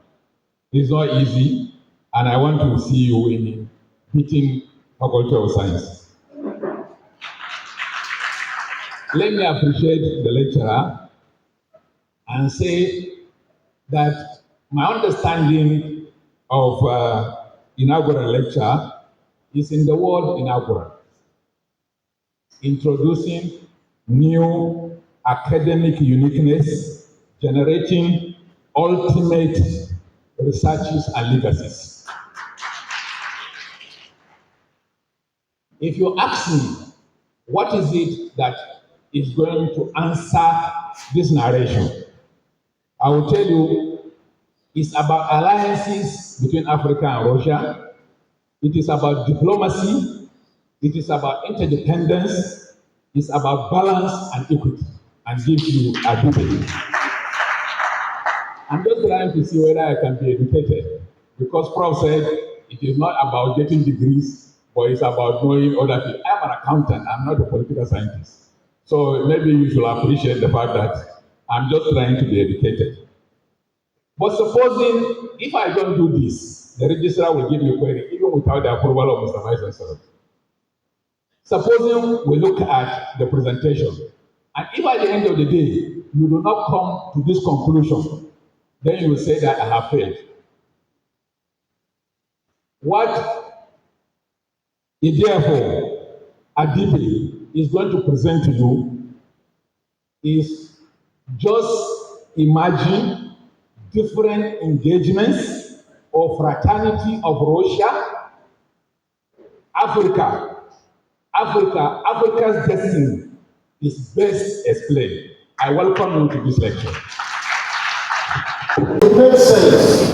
It's not easy, and I want to see you in beating Faculty of Science. Let me appreciate the lecturer and say that my understanding of inaugural lecture is in the word inaugural, introducing new academic uniqueness, generating ultimate researches and legacies. If you ask me, what is it that is going to answer this narration? I will tell you, it's about alliances between Africa and Russia. It is about diplomacy. It is about interdependence. It's about balance and equity, and gives you a debate. I'm just trying to see whether I can be educated, because Prof said it is not about getting degrees, but it's about knowing other things. I'm an accountant. I'm not a political scientist. So maybe you should appreciate the fact that I'm just trying to be educated. But supposing if I don't do this, the registrar will give me a query even without the approval of Mr. Vice Chancellor. Supposing we look at the presentation, and if at the end of the day you do not come to this conclusion, then you will say that I have failed. What Jideofor Adibe is going to present to you is just imagine different engagements or fraternity of Russia, Africa's destiny is best explained. I welcome you to this lecture. It makes sense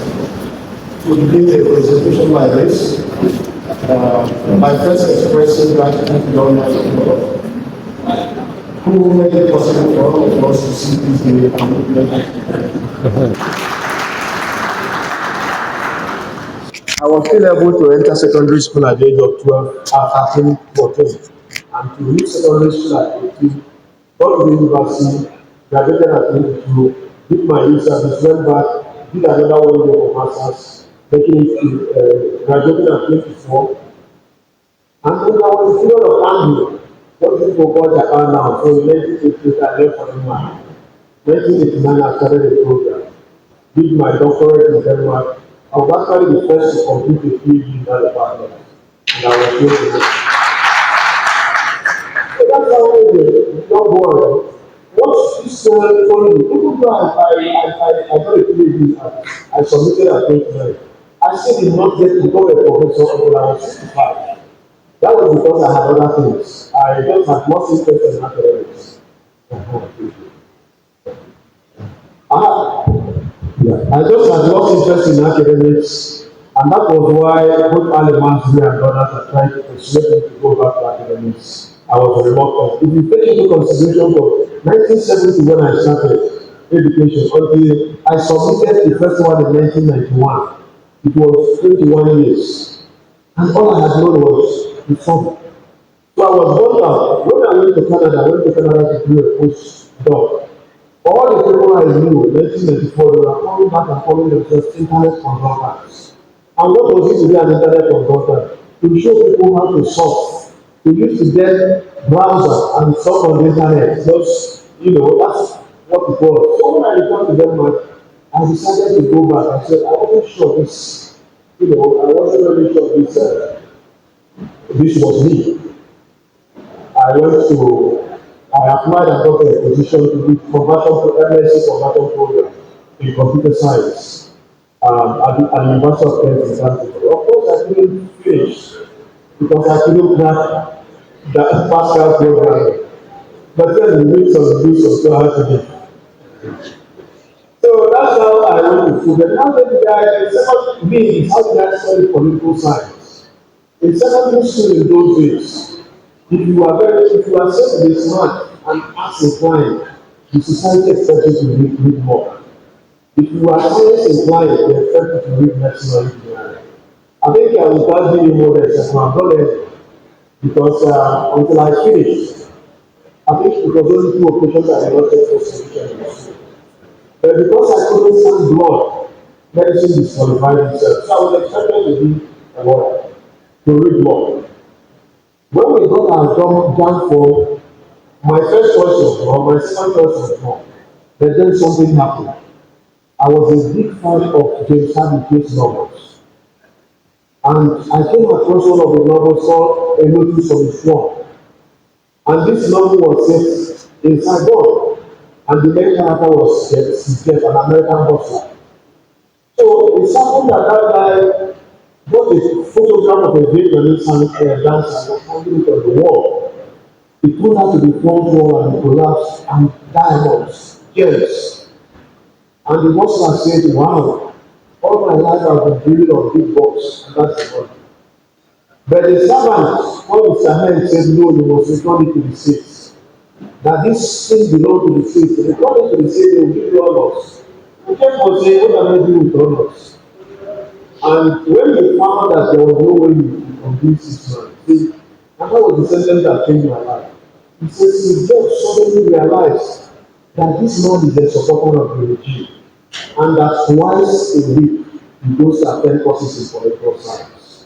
to begin a presentation like this by first expressing gratitude to God who made it possible for all of us to see this day and witness. I was still able to enter secondary school at the age of 12, 13, 14, and to reach secondary school at 18, go to the university, graduated at 22, did my youth service, went back, did another 1 year of masters, making it to graduating at 24. And then there was a period of anger. What people call Japan now, so in 1988 I left for Denmark. 1989 I started a program, did my doctorate in Denmark. I was actually the first to complete a PhD in that department, and I was able to. So that's how we did. Don't worry. What's this funny? Even though I got a PhD, I submitted a paper. I still did not get to become a professor until I was 65. That was because I had other things. I just had lost interest in academics. I just had lost interest in academics, and that was why both Alemans and brothers are trying to persuade me to go back to academics. I was reluctant. If you take into consideration from 1970 when I started education until I submitted the first one in 1991, it was 21 years. And all I had known was the summer. So I was brought out. When I went to Canada to do a postdoc. All the people I knew in 1994, they were coming back and calling themselves internet consultants. And what was it to be an internet consultant? To show people how to surf. To use to get browser and surf on the internet. Just, that's what it was. So when I returned to Denmark, I decided to go back. I said, I wasn't sure this, I wasn't really sure this was me. I applied and got a position to do conversion to NSUK conversion program in computer science at the University of Kent in Canterbury. Of course, I couldn't finish because I couldn't crack the Pascal program. But then we made some reasons so hard to do. So that's how I went to school. But now the second thing is how did I study political science? In secondary school in those days, if you are said to be smart and arts inclined, the society expects you to read more. If you are science inclined, they expect you to read medicine or engineering. I think I will start doing more than I've done it because until I finished, I think it was only 2 occasions I did not take for solution in school. But because I couldn't stand blood, medicine disqualified itself. So I was expected to be a lawyer, to read more. When we got our done for, my first choice was law, my second choice was law. But then something happened. I was a big fan of James Hadley's novels. And I came across one of the novels called A Notice on the Floor. And this novel was set in Saigon, and the main character was Jeff, an American boxer. So it's something that guy got a photograph of a Vietnamese dancer and hanging it on the wall. He put out to the front wall and collapsed, and diamonds, gems. And the boxer said, wow, all my life I've been dreaming of big box, and that's the one. But the servant, when Mr. Hen said, no, you must return it to the states. That this thing belongs to the states. They return it to the states, they will give you honors. The church was saying, what am I doing with honors? And when he found that there was no way you complete 6 months, and that was the sentence that changed my life. He says, he just suddenly realized that this man is a supporter of the regime, and that twice a week he goes to attend courses in political science.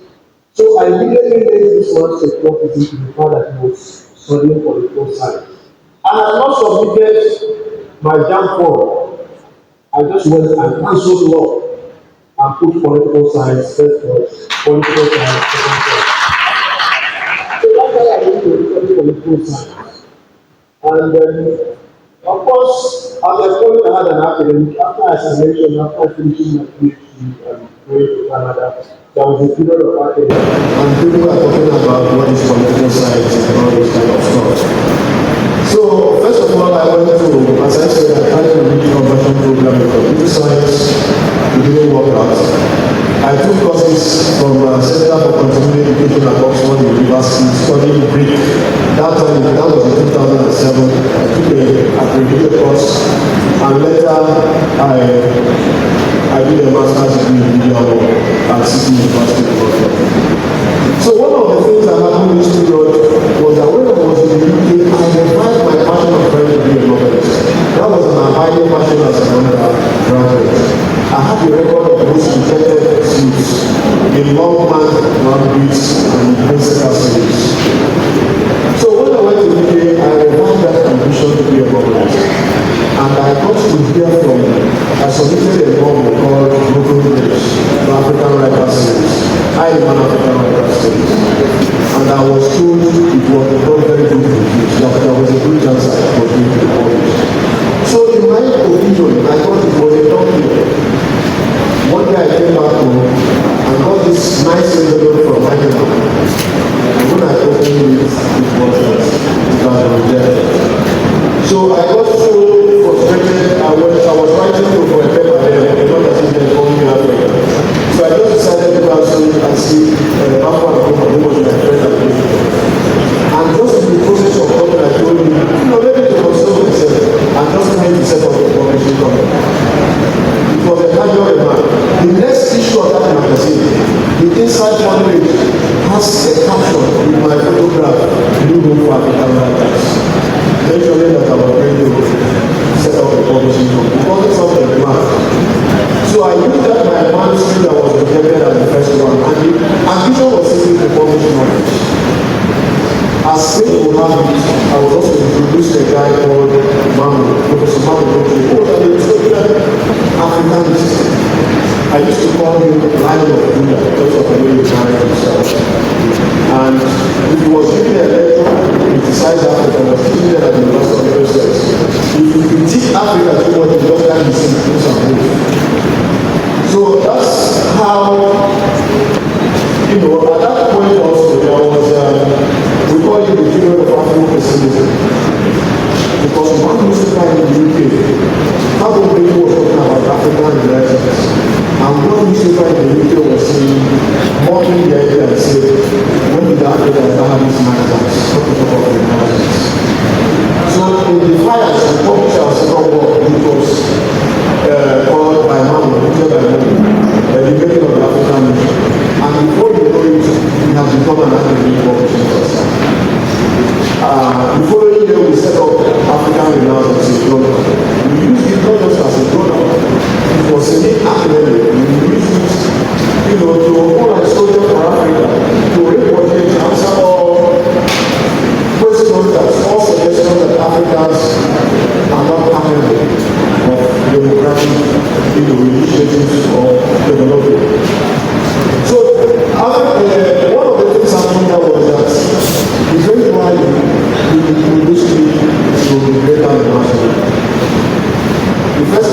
So I immediately made this man a prophecy to the fact that he was studying political science. And I not submitted my JAMB form. I just went and cancelled law and put political science first choice, political science second choice. So that's why I went to study political science. And of course, as I told I had an academic, after I mentioned, after finishing my PhD and going to Canada, there was a period of academic. And people are talking about what is political science and all this kind of stuff. So, first of all, I went to, as I said, I tried to read the conversion program in computer science. It didn't work out. I took courses from Center for Continuing Education at Oxford University, studying Greek. That was in 2007. I took an accredited course, and later I did a master's degree in media law at City University of London. So one of the things that happened in this period was that when I was in the UK, I revived my passion of trying to be a novelist. That was my higher passion as an undergraduate. I had the record of most rejected suits in Long Man, One Beats, and Principal Series. So when I went to the UK, I revived that ambition to be a novelist. And I got to hear from, I submitted a novel called Broken Bridge, the African Writer Series. I am an African Writer Series. And I was told it was not very good reviews, that there was a good chance I was going to be published. So in my opinion, I thought it was a document. One day I came back home and got this nice envelope from my mom. And when I opened it, it was rejected. So I got so frustrated. I was writing for a paper there, not as if they told me Africa. So I just decided to go outside and see Papa and Papa, who was my friend at the time. And just in the process of talking, I told him, maybe to console myself, I'm just trying to set up a publishing company. It was a casual remark. The next issue of that magazine, the inside one page, has a caption with my photograph, New Home for African Writers. Mentioning that I was going to set up a publishing company. Because of the remark. So I knew that my manuscript that was rejected as the first one, and the ambition was simply to publish knowledge. As fate would have it, I was also introduced a guy called Mamu, Professor Mamu, who was an Ethiopian Africanist. I used to call him Lion of Judah because of the way he carried himself. And if he was giving a lecture, he criticized Africa, was teaching them at the University of Brussels. If you critique Africa too much, you just can't listen to some rules. So that's how, at that point also, there was, we call it the period of Afro-pessimism. Because one newspaper in the UK, probably was talking about African inheritance. And one newspaper in the UK was saying, mocking the idea and saying, when did Africa have these magazines? Not to talk about the magazines. So in the fires, we published our second book, which was called by Mamu, the making of the African nation. And before you know it, we have become an academic publishing house. The following year, we set up African Renown as a journal. We used it not just as a journal, it was a big academic. We used it, to hold a soldier for Africa, to report it, to answer all questions all suggestions that Africans are not capable of democratic initiatives or development. So, one of the things happening there was that the very why we basically will be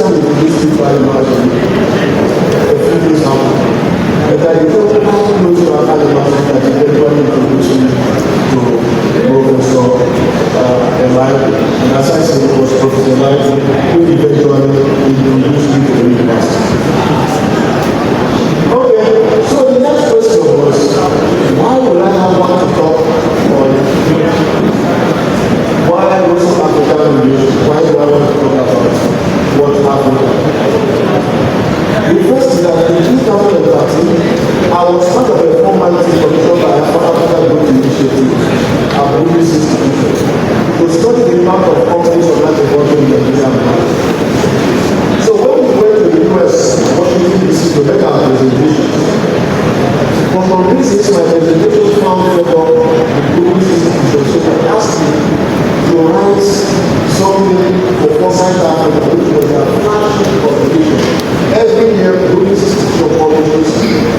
time we did this by imagine a few things happen. But I don't know how close to our animals that eventually introduced me to Professor Adibe. And as I said, it was Professor Adibe who eventually introduced me to the university. Okay, so the next question was, why would I not want to talk on why West African relations? Why do I want to talk about what Africa? The first is that in 2013, I was part of a formality commission by Africa Growth Initiative at the British Institution to study the impact of companies on that development in the Nigerian market. So when we went to the US, Washington DC to make our presentations, for some reasons my presentation found favor the British Institution, so they asked me to write something for Foresight Africa, which was their flagship publication. Every year, the British Institution publishes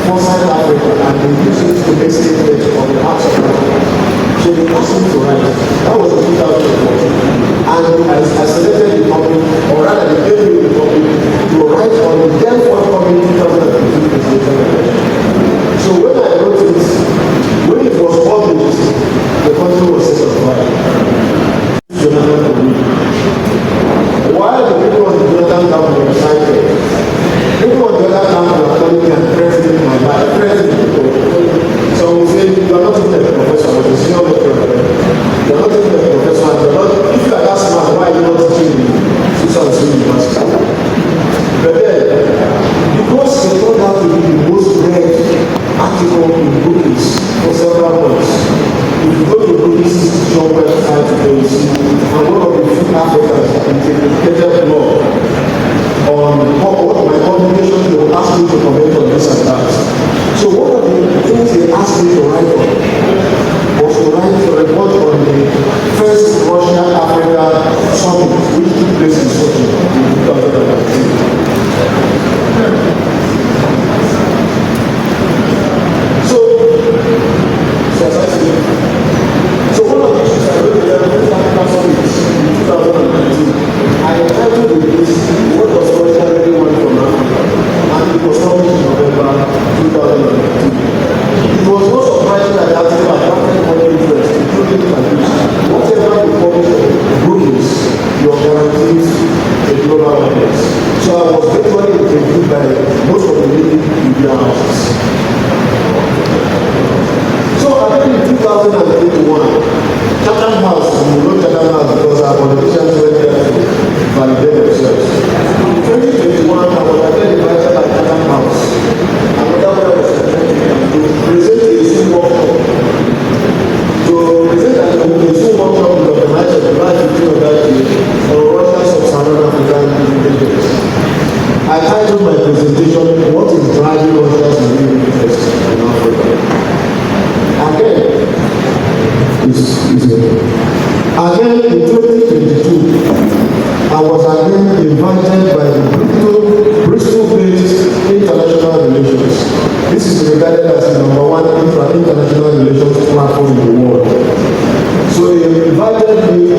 Foresight Africa, and they use it to make statements on the arts of Africa. So they asked me to write. That was in 2014. And I selected the topic, or rather they gave me the topic, to write on the then forthcoming 2015 presentation. So when I wrote it, when it was published, the country was set on fire. While the people of the Jonathan camp were excited, people of the other camp were calling me and threatening my life, threatening people. So we say, you are not even a professor, but you still not a professor. You are not even a professor, and you are not, if you are that smart, why are you not teaching me? University. But then, because it turned out to be the most read article in British for several months, if you go to British Institution website today, you see, and one of the few Africans dedicated blog on what my publication, they will ask me to comment on this and that. So one of the things they asked me to write on was to write a report on the first Russia-Africa summit, which took place in Sochi in 2019. So one of the issues I wrote there was Africa summit in 2019. I entitled the piece, what was Russia really want from Africa? And it was published in November 2019. It was not surprising that the article attracted public interest, including countries. Whatever you publish on Brookings, you are guaranteed a global audience. So I was virtually interviewed by most of the leading media houses. So I think in 2021, Chatham House, we know Chatham House because our politicians went there to validate themselves. In 2021, I was again invited by Chatham House. Another way was to present a Zoom workshop. To present a Zoom workshop in the organized of July 15 of that year on Russia's sub-Saharan African independence. I titled my presentation, What is Driving Russia's Renewed Interest in Africa? Again, in 2022, I was again invited by the Bristol-based International Relations. This is regarded as the #1 international relations platform in the world. So they invited me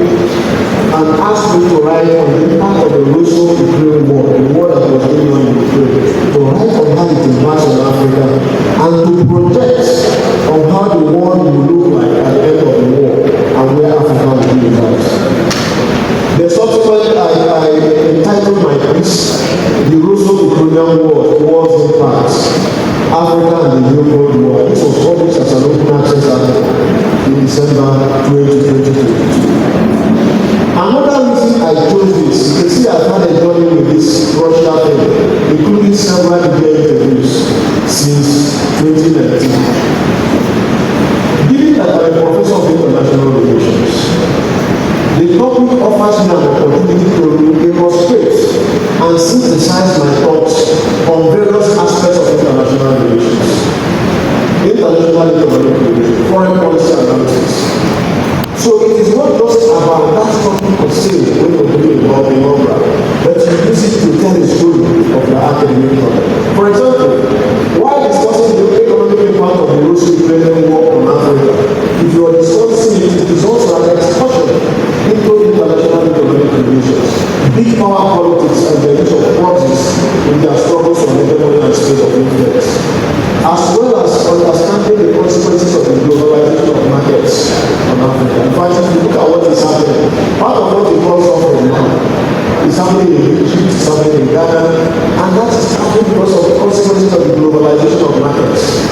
and asked me to write on the impact of the Russo-Ukraine war, the war that was going on in Ukraine, to write on how it impacts on Africa, and to project on how the world will look like at the end of the war and where Africa will be without. The subsequent, I entitled my piece, The Russo-Ukrainian War, War's Impacts, Africa and the New World War. This was published as an open access article in December 2022. Another reason I chose this, you can see I've had a journey with this Russia thing, including several media interviews since 2019. Given that I'm a professor of international relations, the topic offers me an opportunity to illustrate and synthesize my thoughts on various aspects of international relations, international economic relations, foreign policy analysis. So it is not just about that topic per se when you're doing about the number, but you use it to tell the story of your academic topic. For example, while discussing the economic impact of the Russo-Ukrainian war on Africa, if you are discussing it, it is also an excursion into international economic relations, big power politics, and the use of And that is happening because of the consequences of the globalization of markets.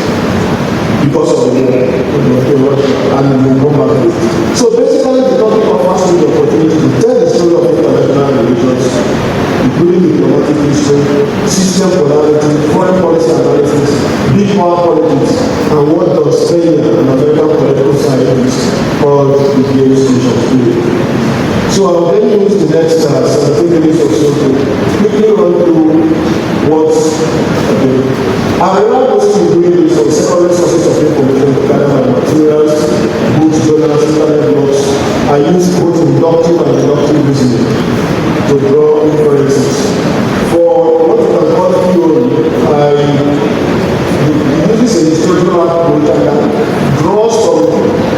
Because of the and the bombardment. So basically, the topic of us the opportunity to tell the story of international relations, including diplomatic history, system polarity, foreign policy analysis, big power politics, and what does Kenya and American political science called the game station. So I'll then use the next 17 minutes or so to quickly run through what I rely mostly doing this on several sources of information to gather my materials, books, journals, internet blogs. I use both inductive and deductive reasoning to draw inferences. For what you can call theory, I use a historical approach and draws from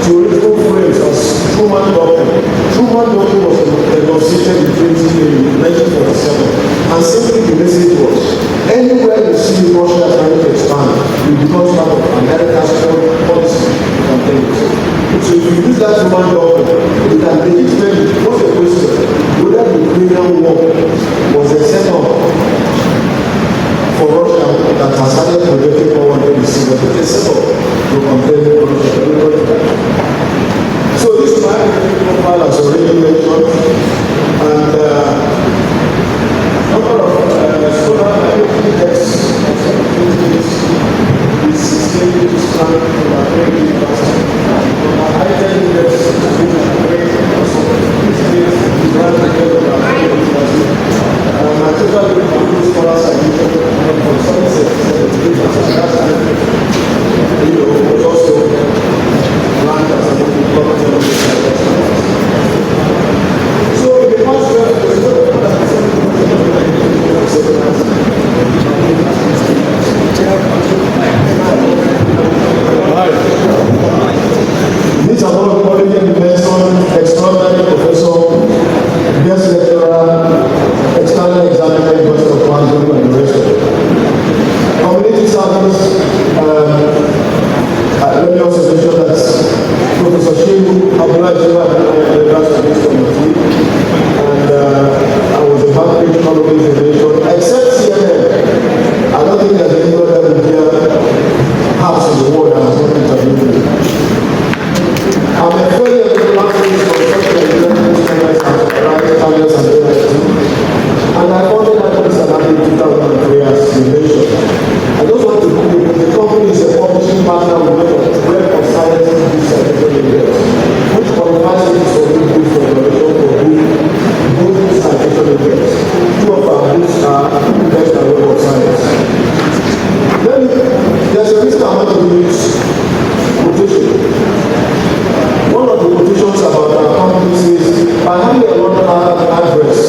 theoretical frames as Truman Doctrine. Truman Doctrine was negotiated in 1947, and simply the message was, anywhere you see Russia trying to expand, it becomes part of America's foreign policy campaigns. So if you use that Truman Doctrine, you can legitimately pose a question whether the Ukrainian war was a setup for Russia that has started projecting power to the sea, but it's a setup to compare Russia. So this my profile has already mentioned, and number of solar texts is 16 to stand for a very university. I tell you that my total includes scholars and from sunset, was also ranked as a property of the so in the past these are all already mentioned extraordinary professor, guest lecturer, external examiner, university of London, and the rest of it. Community service, let me also mention that Professor Shehu Abdullah Jiwa and the last of this committee, and I was a backpage following the nation, except CNN. I don't think there's any other media house in the world that has not interviewed me. I'm a very language from such a Nigerian channels as private channels and NIT, and I founded that place in 2003 as the nation. I just want to put the company is a publishing partner with a breadth of science and research areas, which qualifies it for good federation for good citation areas. Two of our books are best and web of science. Then there's a risk amount of use quotation. One of the quotations about our company says, by having a London address,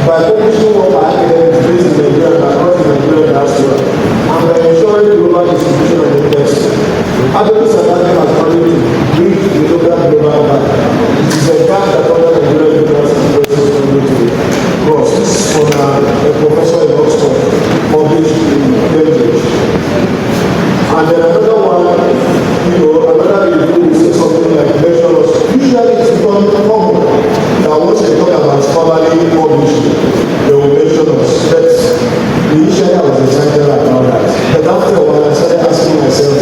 by publishing work by academics based in Nigeria and across the Nigerian diaspora, and by ensuring global distribution of interest, Ajaokuta Steel Project has managed to bridge the global gap. It is a gap that other Nigerian universities are going to cross. This is from a professor in Oxford, published in Cambridge. And then another one, another review will say something like lecturers. Usually it's become common that once they talk about scholarly publishing, they will mention us. But initially I was excited about that. But after a while I started asking myself,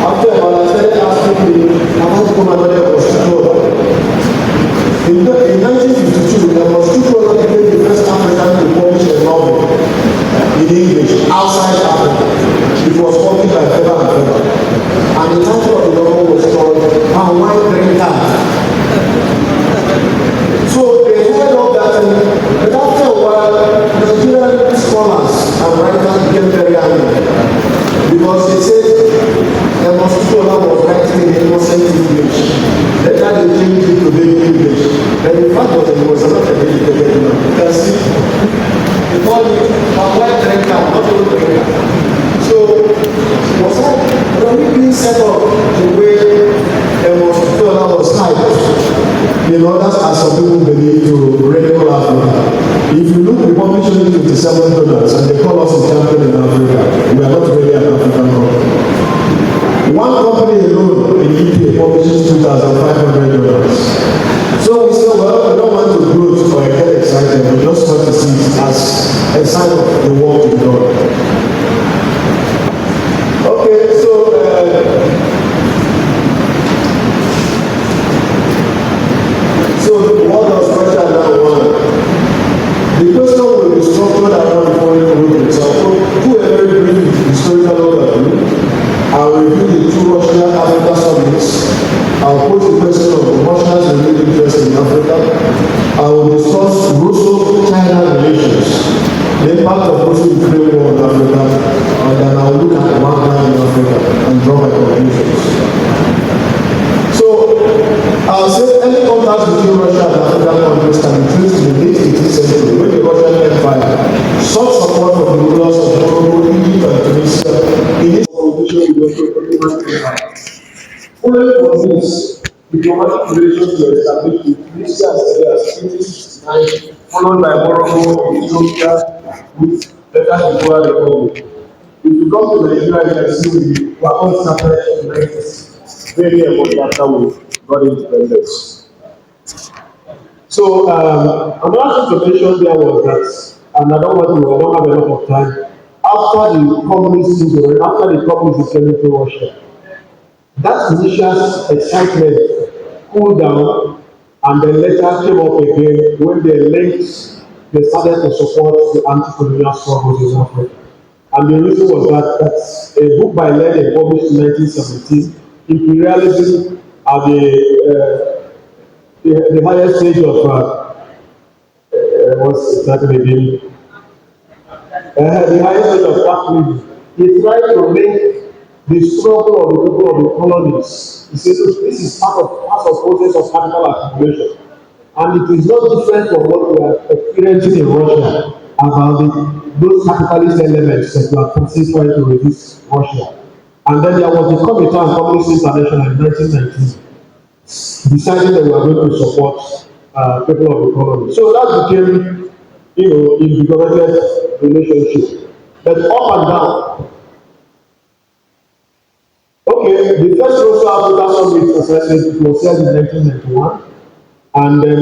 after a while I started asking me, am I become another constitutional? In 1952, the constitutional became the first African to publish a novel in English outside Africa. It was published by Feather and Feather. And the title of the novel was called "How Wine Drink Cat." So they heard of that, but after a while, Nigerian scholars and writers became very angry because they said the Mosquitola was writing in innocent English. Later they changed it to baby English. Then the fact was that it was not a educated man. You can see, they called it "How Wine Drink Cat," not "Old Drink Cat." So was that really being set up the way the Mosquitola was typed? In order, as some people believe, to radical Africa. If you look, we publish only 57 journals, and they call us a champion in Africa. We are not really an African company. One company alone in UK publishes 2,500 journals. So we say, well, we don't want to grow for a Ukraine war in Africa, and then I'll look at the map in Africa and draw my conclusions. So, I'll say any contact between Russia and African countries can be traced to the late 18th century when the Russian Empire sought support from the rulers of Morocco, Egypt, and Tunisia in its competition with the Ottoman Empire. Following from this, diplomatic relations were established with Tunisia as early as 1869, followed by Morocco and Ethiopia with later the Inaugural Republic. If you come to Nigeria, you can see we were all started in the 90s, very early after we got independence. So, another thing to mention there was that, and I don't have a lot of time, after the communists came into Russia, that initial excitement cooled down, and then later came up again when they started to support the anti-colonial struggles in Africa. And the reason was that a book by Lenin published in 1917, Imperialism at the highest stage of what's that again? The highest stage of capitalism. He tried to make the struggle of the people of the colonies. He said, this is part of process of capital accumulation. And it is not different from what we are experiencing in Russia about those capitalist elements that were trying to resist Russia. And then there was the Committee on Communist International in 1919, deciding that we are going to support people of the colony. So that became, invigorated relationship. But up and down. Okay, the first Russia-Africa Summit, as I said, it was held in 1991. And then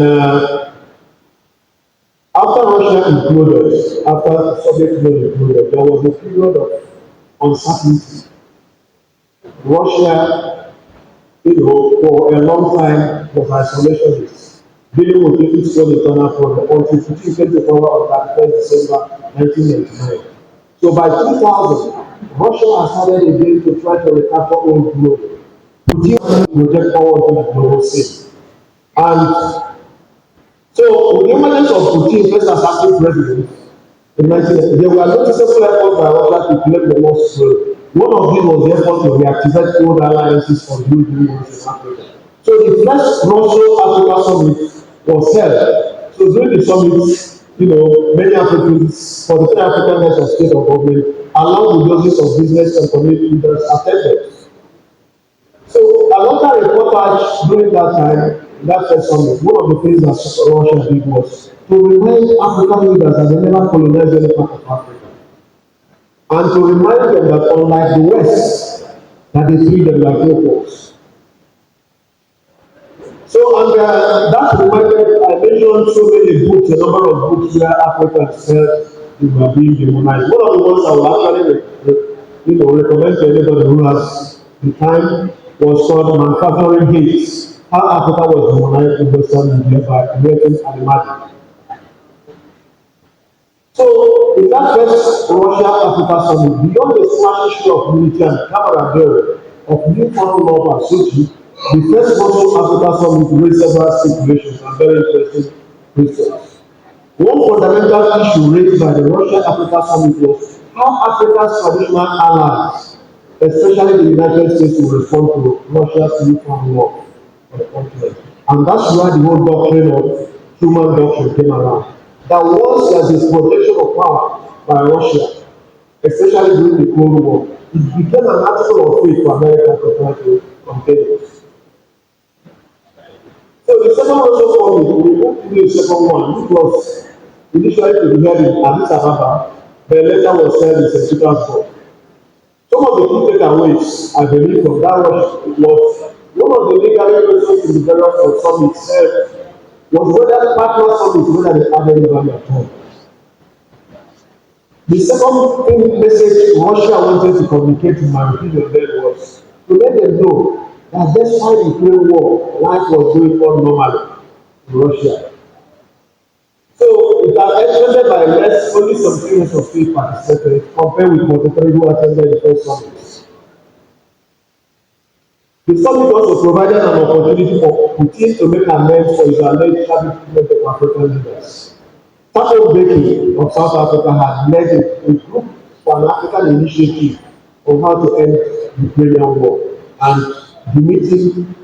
after Russia imploded, after Soviet Union imploded, there was a period of uncertainty. Russia, for a long time was isolationist, dealing with its own internal problem until Putin came to power on 31st December 1999. So by 2000, Russia has started again to try to recapture old glory. Putin project power into the global scene. And so, with the emergence of Putin first as acting president in 1990, there were noticeable efforts by Russia to claim the lost role. One of these was the effort to reactivate old alliances for new wars in Africa. So, the first Russia-Africa summit was held. So, during the summit, many Africans, 43 African heads of state or government, along with dozens of business and community leaders, attended. So, another reportage during that time, that first summit, one of the things that Russia did was to remind African leaders that they never colonized any part of Africa. And to remind them that unlike the West, that they treat them like equals. So, and that reminded, I mentioned so many books, a number of books where Africans said they were being demonized. One of the ones I would actually recommend to anybody who has the time was called Manufacturing Hate. How Africa was demonized in Western India by American Animal. So, in that first Russia-Africa summit, beyond the smash issue of unity and camaraderie of newfound love and Sochi, the first Russia-Africa summit raised several stipulations and very interesting questions. One fundamental issue raised by the Russia-Africa summit was how Africa's traditional allies, especially the United States, will respond to Russia's newfound love. And that's why the whole doctrine of human doctrine came around. That once there is projection of power by Russia, especially during the Cold War, it became an article of faith for America to try to contain it. So the second Russia summit, we moved to the second one, which was initially to be held in Addis Ababa, but later was held in St. Petersburg. Some of the key takeaways, I believe, from that was one of the legal questions in the various summits said was whether partner summits whether they added any value at all. The second message Russia wanted to communicate, in my opinion, then was to let them know that despite the Ukraine war, life was going on normally in Russia. So it has ended by only some students of state participated compared with 43 who attended the first summit. The summit also provided an opportunity for Putin to make amends for his alleged shabby treatment of African leaders. Part of the Mbeki of South Africa had led a group for an African initiative on how to end the Ukrainian war. And the meeting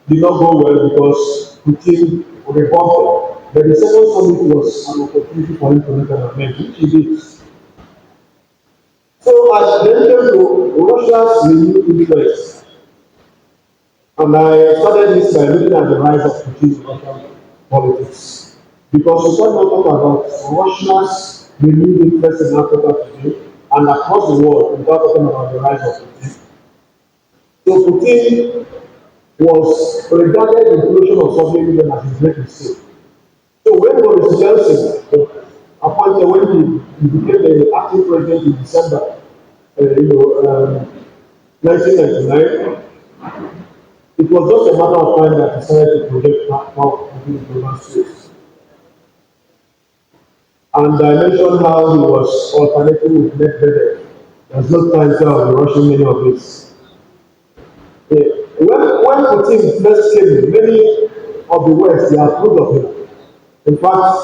did not go well because Putin revolted. But the second summit was an opportunity for him to make an amendment, which he did. So I then came to Russia's renewed interest. And I started this by looking at the rise of Putin's Russian politics. Because we cannot talk about Russia's renewed interest in Africa today and across the world without talking about the rise of Putin. So Putin was regarded the inclusion of Soviet Union as his great mistake. So when Boris Johnson appointed, when he became the acting president in December 1999, it was just a matter of time that he started to project power into the global space. And I mentioned how he was alternating with Medvedev. There's no time to be rushing many of this. When Putin first came, many of the West, they approved of him. In fact,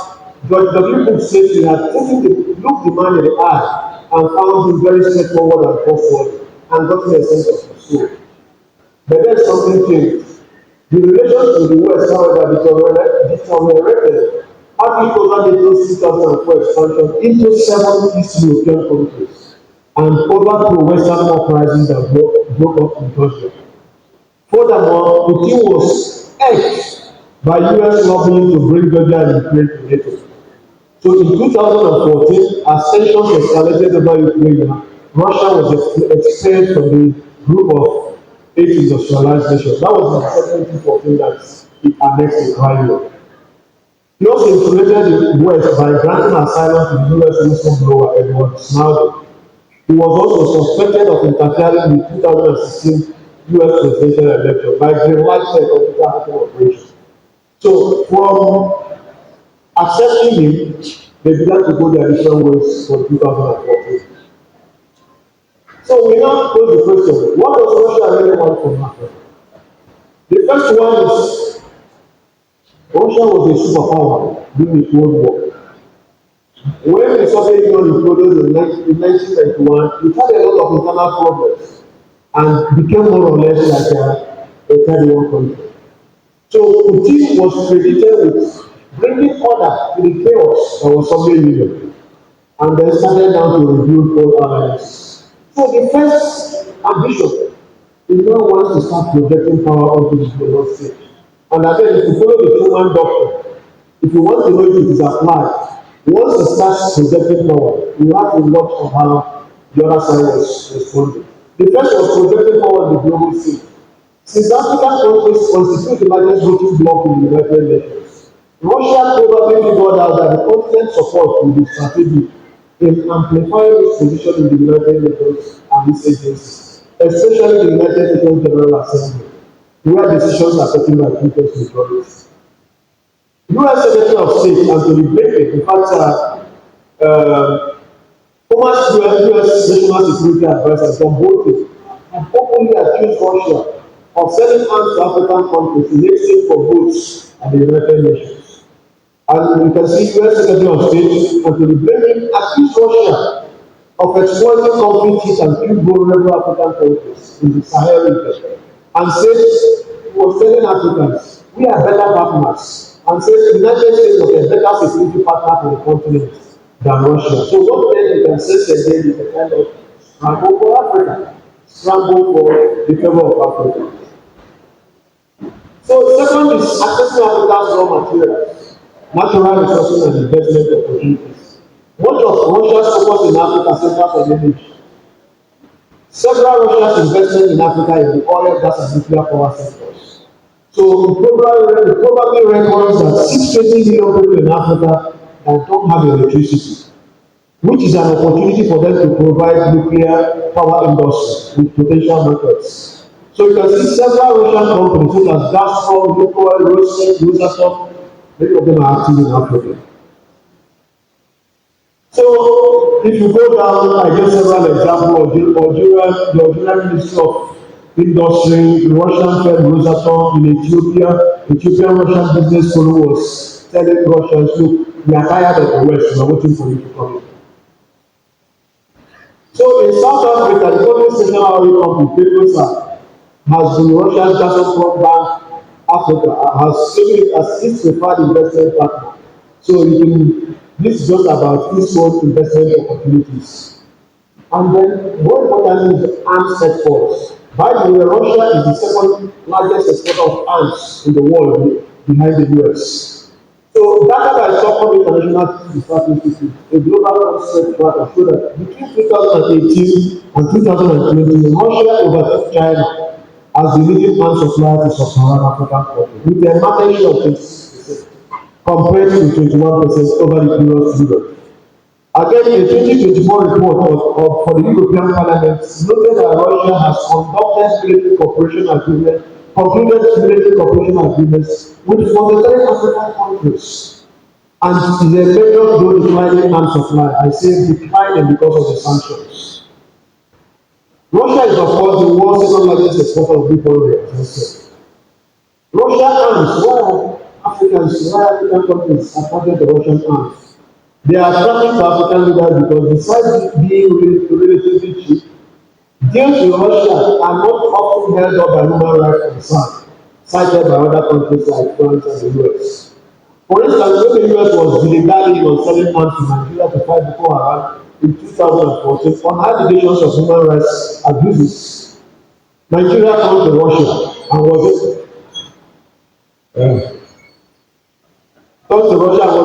George W. Bush said he had taken looked the man in the eye and found him very straightforward and forthright and gotten a sense of his soul. But then something changed. The relations with the West, however, deteriorated after over the 2004 expansion into 7 East European countries and over pro-Western uprisings that broke up in Georgia. Furthermore, Putin was urged by US lobbying to bring Georgia and Ukraine to NATO. So in 2014, as tensions escalated over Ukraine, Russia was expelled from the group of 8 industrialized nations. That was in 2014 that it annexed the Crimea. He also infuriated the West by granting asylum to the US whistleblower Edward Snowden. He was also suspected of interfering in the 2016 US presidential election by greenlighting a computer hacking operation. So from accepting him, they began to go their different ways from 2014. So we now pose the question, what does Russia really want from Africa? The first one is, Russia was a superpower during the Cold War. When the Soviet Union imploded in 1991, it had a lot of internal problems and became more or less like a third world country. So Putin was credited with bringing order to the chaos that was Soviet Union, and then started down to rebuild all alliances. So the first ambition is now wants to start projecting power onto the global stage. And again, if you follow the Truman Doctrine, if you want to know if it is applied, once it starts projecting power, you have to watch on how the other side was responding. The first was projecting power on the global stage. Since African countries constitute the largest voting bloc in the United Nations, Russia probably figured out that the continent's support will be strategic in amplifying its position in the United Nations and its agencies, especially the United Nations General Assembly, where decisions are taken by two-thirds majorities. U.S. Secretary of State Anthony Blinken, in fact, former U.S. National Security Advisor John Bolton, had openly accused Russia of selling arms to African countries in exchange for votes at the United Nations. And you can see U.S. Secretary of State Anthony Blinken accused Russia of exploiting conflict hit and few vulnerable African countries in the Sahel region, and said he was telling Africans, we are better partners, and says the United States was a better security partner for the continent than Russia. So what then you can say again is a kind of scramble for Africa, scramble for the favor of Africa. So second is accessing Africa's raw materials, natural resources and investment opportunities. Much of Russia's focus in Africa centers on energy. Several Russia's investment in Africa in the oil, gas and nuclear power sectors. So it probably reckons that 620 million people in Africa that don't have electricity, which is an opportunity for them to provide nuclear power industry with potential markets. So you can see several Russian companies such as Gazprom, Lukoil, Rosatom, many of them are active in Africa. So if you go down, I give several examples, the Algerian Ministry of Industry, the Russian firm Rosatom in Ethiopia, Ethiopian Russian business forum was telling Russians, look, we are tired of the West, we are waiting for you to come in. So in South Africa, the Polish National Oil Company, PETROSA, has been Russia's Gazprom Bank Africa, has chosen it as its preferred investment partner. So this is just about peaceful investment opportunities. And then more importantly is arms exports. By the way, Russia is the second largest exporter of arms in the world behind the US. So data by Stockholm International Department Institute, a global research tracker, showed that between 2018 and 2020, Russia overtook China as the leading arms supplier to sub-Saharan African countries, with a market share of 26%, compared to 21% over the previous period. Again, a 2024 report for the European Parliament noted that Russia has concluded military cooperation agreements with 43 African countries, and is a major though declining arms supply. I say declining because of the sanctions. Russia is of course the world's second largest exporter of weapons. Russia arms, why African countries attracted the Russian arms? They are attracted to African leaders because besides being relatively cheap, deals with Russia are not often held up by human rights concerns cited by other countries like France and the US. For instance, when the US was dilly-dallying on selling arms to Nigeria to fight Boko Haram in 2014 on allegations of human rights abuses, Nigeria turned to Russia and was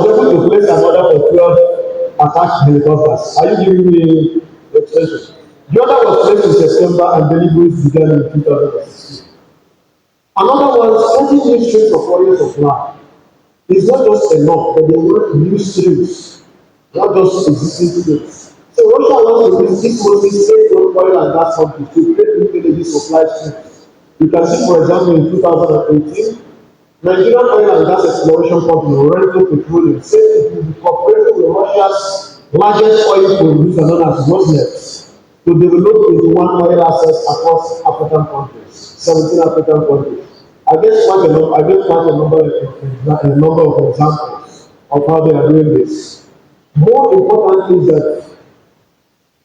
able to place an order for 12 attack helicopters. Are you giving me the extension? The order was placed in September and deliveries began in 2016. Another one, setting new streams of oil supply is not just enough, but they want new streams, not just existing streams. So Russia wants to use this mostly state oil and gas companies to create new energy supply streams. You can see, for example, in 2018, Nigerian oil and gas exploration company Morocco Petroleum said it will be cooperating with Russia's largest oil producer known as Rosneft to develop 21 oil assets across African countries, 17 African countries. I guess quite a number of examples of how they are doing this. More important is that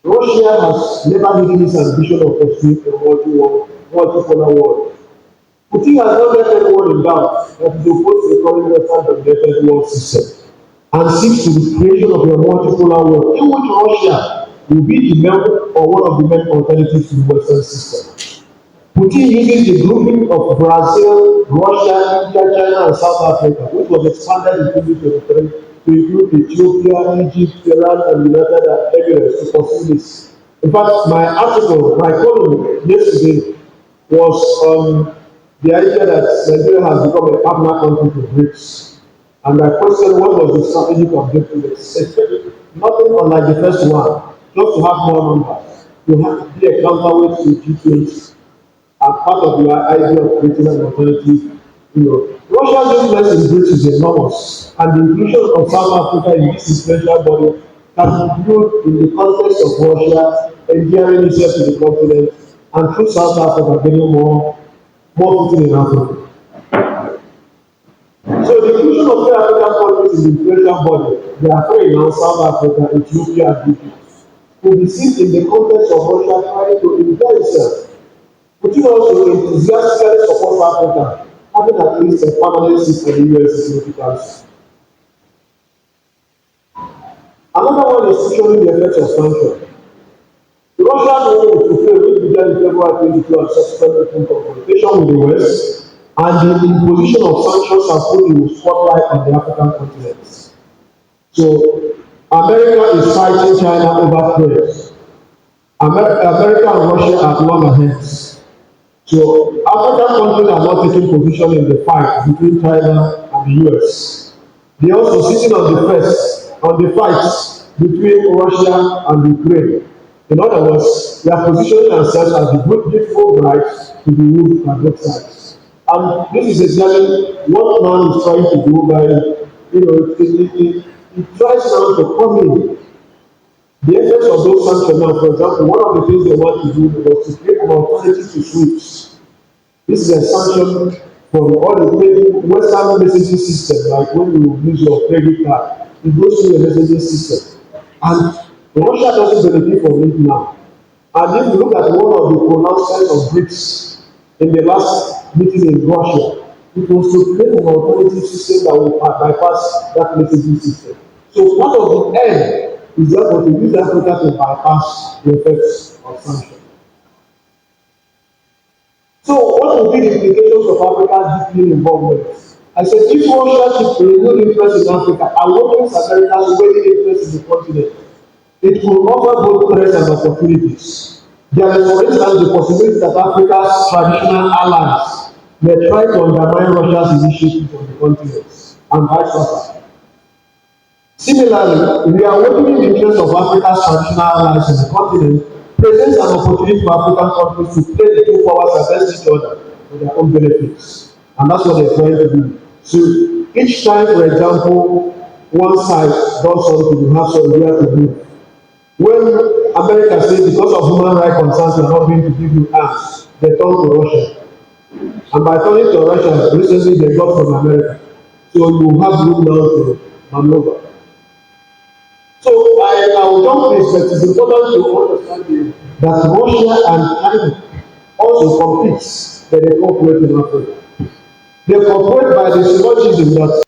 Russia has never hidden its ambition of pursuing a multipolar world. Putin has not left anyone in doubt that he opposed to the current Western-dominated world system and seeks to the creation of a multipolar world in which Russia will be the member or one of the main alternatives to the Western system. Putin uses the grouping of Brazil, Russia, India, China, and South Africa, which was expanded in 2023 to include Ethiopia, Egypt, Iran, and United Arab Emirates to pursue this. In fact, my column yesterday was on the idea that Nigeria has become a partner country to BRICS. And I questioned what was the strategic objective. Nothing unlike the first one, just to have more numbers, to have to be a counterweight to G20, and part of the idea of creating an alternative. Russia's influence in BRICS is enormous, and the inclusion of South Africa in this influential body can be viewed in the context of Russia endearing itself to the continent, and through South Africa getting more footing in Africa. So the inclusion of three African countries in the influential body, they are three now: South Africa, Ethiopia, and Egypt, could be seen in the context of Russia trying to endear itself. Putin also enthusiastically supports Africa, having at least a permanent seat in the US Security Council. Another one is showing the effects of sanctions. The Russian war to fail, which began in February 2022 and subsequent confrontation with the West, and the imposition of sanctions have put the spotlight on the African continent. So, America is fighting China over trade. America and Russia are long ahead. So, African countries are not taking position in the fight between China and the US. They are also sitting on the fight between Russia and Ukraine. In other words, they are positioning themselves as the good, beautiful brides to be ruled by both sides. And this is exactly what man is trying to do by, he tries now to come in. The effects of those sanctions now, for example, one of the things they want to do was to create an alternative to SWIFT. This is a sanction for all the Western messaging system, like when you use your credit card. it goes through a messaging system. And Russia doesn't benefit from it now. And if you look at one of the pronouncements of BRICS in the last meeting in Russia, it was to create an alternative system that will bypass that messaging system. So part of the end is therefore to use Africa to bypass the effects of sanctions. So what will be the implications of Africa's deepening involvement? I said if Russia should renew interest in Africa and Western America's waning interest in the continent, it will offer both threats and opportunities. There is, for instance, the possibility that Africa's traditional allies may try to undermine Russia's initiative on the continent, and vice versa. Similarly, the awakening interest of Africa's traditional allies in the continent presents an opportunity for African countries to play the two powers against each other for their own benefits. And that's what they're trying to do. So each time, for example, one side does something, you have somewhere to do. When America says because of human rights concerns we are not going to give you arms, they turn to Russia. And by turning to Russia, recently they got from America. So you have room now to maneuver. So I will jump this, but it's important to understand that Russia and China also compete, but they cooperate in Africa. They cooperate by the syllogism that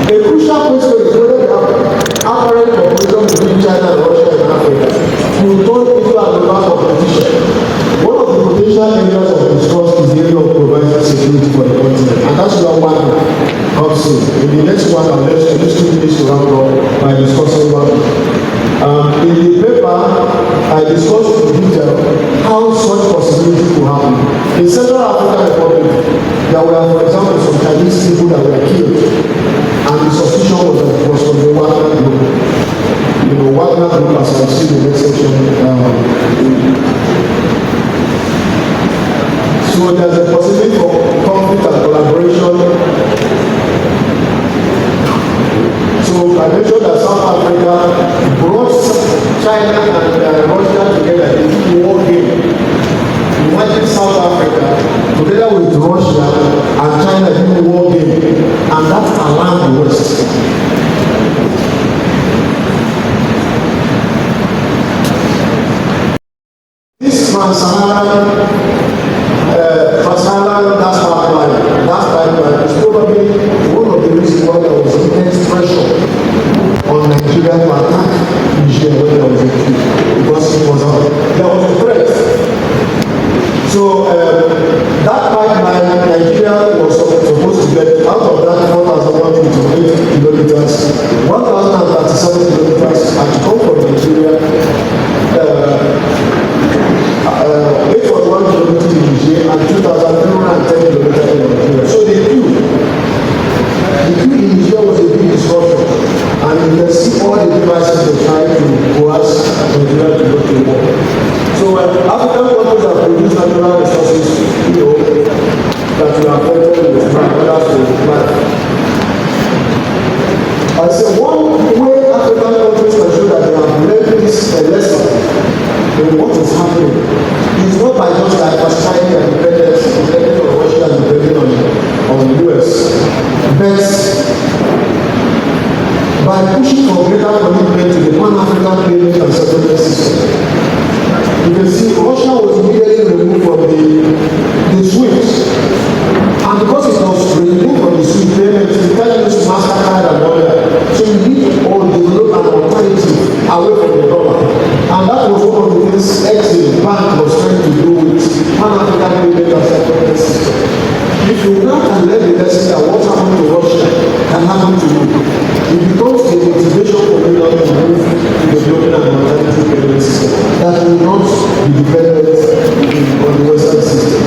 a crucial question is whether the apparent cooperation between China and Russia in Africa will turn into an advanced competition. One of the potential areas of discourse is the area of providing security for the continent, and that's where one comes in. In the next one, I'll let you 2 minutes to round up by discussing one. In the paper, I discussed in detail how such possibility could happen. In Central African Republic, there were, for example, some Chinese people that were killed, and the suspicion was that it was from the Wagner group. You know, Wagner group, as I see in the next section. So there's a possibility for conflict and collaboration. So I mentioned that South Africa brought China and Russia together in a war game. Imagine South Africa together with Russia and China in a war game, and that alarmed the West. This Trans-Saharan gas pipeline is probably one of the reasons why there was immense pressure on Nigeria to attack Niger when there was a coup, because there was a threat. So that pipeline, Nigeria was supposed to get out of that 4,128 kilometers, 1,030 all the devices to try to coerce Nigeria to go to war. So African countries have produced natural resources, that we are affected with others to life. I say one way African countries can show that they have learned this lesson in what is happening is not by just diversifying their dependence, depending on Russia and depending on the US, but by pushing for greater commitment to the Pan-African payment and settlement system. You can see Russia was immediately removed from the SWIFT. And because it was removed from the SWIFT payment, you can't use MasterCard and all that. So you need to develop an alternative away from the dollar. And that was one of the things Exim Bank was trying to do with Pan-African payment and settlement system. If you now can learn the lesson that what happened to Russia can happen to you, it becomes a motivation for you now to move to developing an alternative payment system that will not be dependent on the Western system.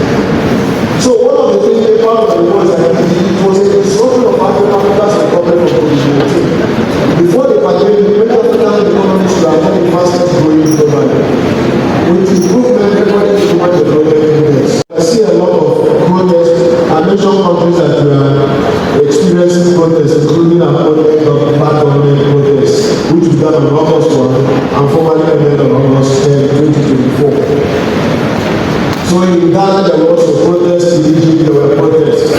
So one of the things they found on the was that it was a disruption of Africa's recovery from COVID-19. Before the pandemic, many African economies were among the fastest growing globally, with improvement recorded in human development index. I see a lot of protests. I mentioned countries that were experiencing protests, including our bad government protests, which began on August 1 and formally ended on August 10, 2024. So in Ghana, there were also protests, in Egypt, there were protests.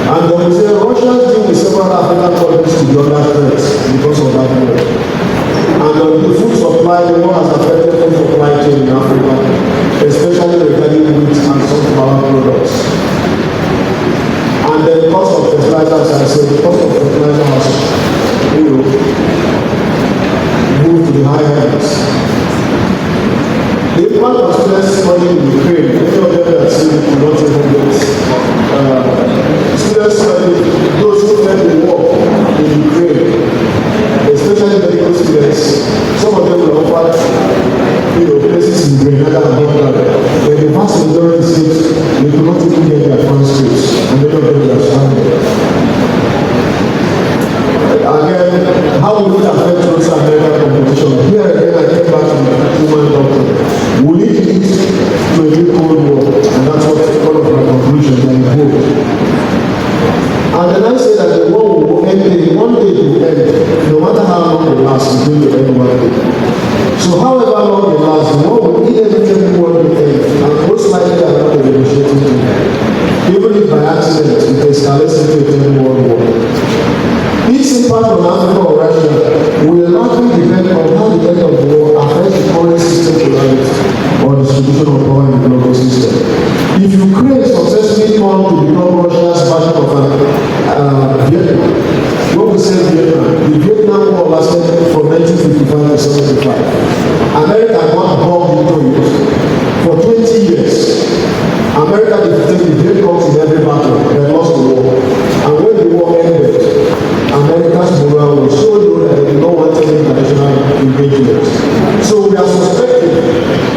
And there was a Russian deal with several African countries to be under threat because of that war. And on the food supply, the war has affected food supply chain in Africa, especially regarding wheat and sunflower products. And then the cost of fertilizer, as I said, the cost of fertilizer has moved to the high ends. The impact of students studying in Ukraine, many of them that see do not even get. Students studying, those who fled the war in Ukraine, especially medical students, some of them were offered places in Grenada and Portland, where the vast majority said they could not even get their transcripts, and many of them were stranded. Again, how will it affect North American competition? Here again, I came back to the human doctrine. Will it lead to a new Cold War? And that's what one of my conclusions I hope. And then I say that the war will end, one day it will end, no matter how long it lasts, it's going to end one day. So however long it lasts, the war will inevitably one day end, and most likely are not negotiating it. Even if by accident it escalates into a third world war. Its impact on Africa or Russia will largely depend on how the end of the war affects the current system polarity or distribution of power in the global system. If Ukraine successfully turned to become Russia's version of Vietnam, what we say Vietnam, the Vietnam War lasted from 1955 to 75. America got bombed into it for 20 years. America defeated the Vietnams in every battle, they lost the war. And when the war ended, America's morale was so low that they did not want any international engagement. So we are suspecting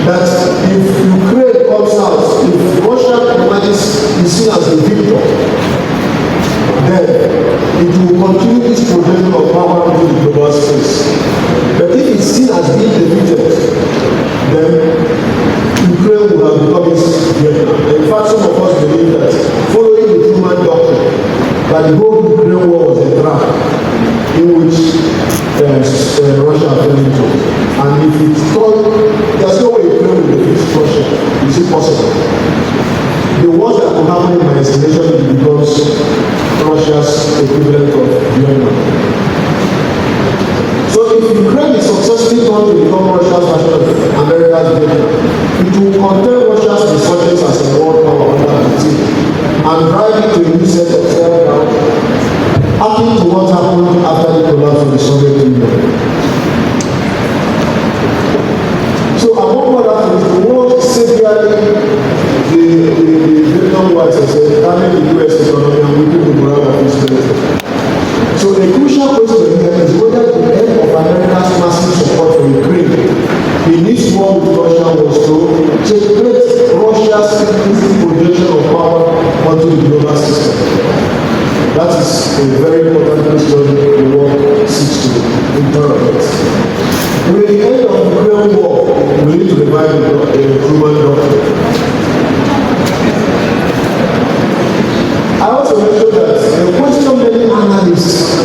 that if Ukraine comes out, if Russia is seen as a victor, then it will continue this projection of power into the global space. But if it's seen as being defeated, then Ukraine will have become its Vietnam. In fact, some of us believe that following the human doctrine, that the whole Ukraine war was a trap in which Russia fell into. And if it's done, there's no way Ukraine will defeat Russia. Is it possible? The worst that could happen in my estimation is because Russia's equivalent of Vietnam. So if Ukraine is successfully turned to become Russia's version of America's Vietnam, it will contain Russia's resurgence as a world power under Putin and drive it to a new set of self-doubt, akin to what happened after the collapse of the Soviet Union. So among other things, the world severely the Vietnam whites have said, damage the US economy and weaken the morale of its president. So a crucial question here is whether the end of America's massive support for Ukraine in this war with Russia was to checkmate Russia's increasing projection of power onto the global system. That is a very important question the world seeks to divide the human doctrine. I also mentioned that the question of many analysts,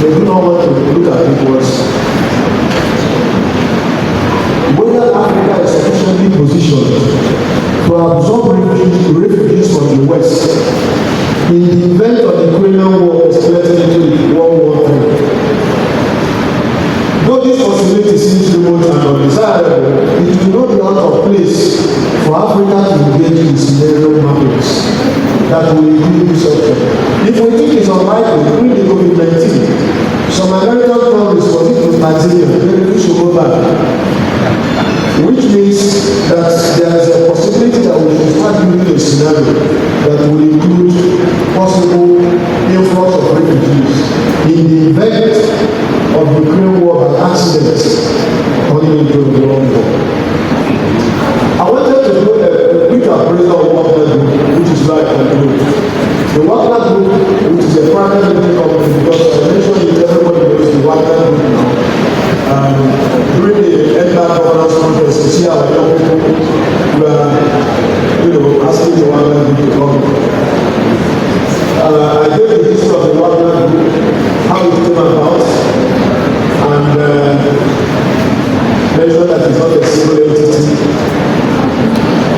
they do not want to look at it was whether Africa is sufficiently positioned to absorb refugees from the West in the event of the Ukrainian war escalating into World War III. Though this possibility seems remote and undesirable, it will not be out of place for Africa to engage in scenario mappings that will include this option. If we think it's unlikely, during the COVID-19, some American tourists were hit with Tanzania, then we should go back. Which means that there is a possibility that we should start building a scenario that will include possible influx of refugees in the event of the Ukraine war by accident turning into a world war. I wanted to do a quick appraisal of Wagner Group, which is right and good. The Wagner Group, which is a private limited company, because I mentioned it, everybody knows the Wagner Group now. During the NSUK governance conference, you see our young people were, asking the Wagner Group to come. I gave the history of the Wagner Group, how it came about, and mentioned that it's not a single entity.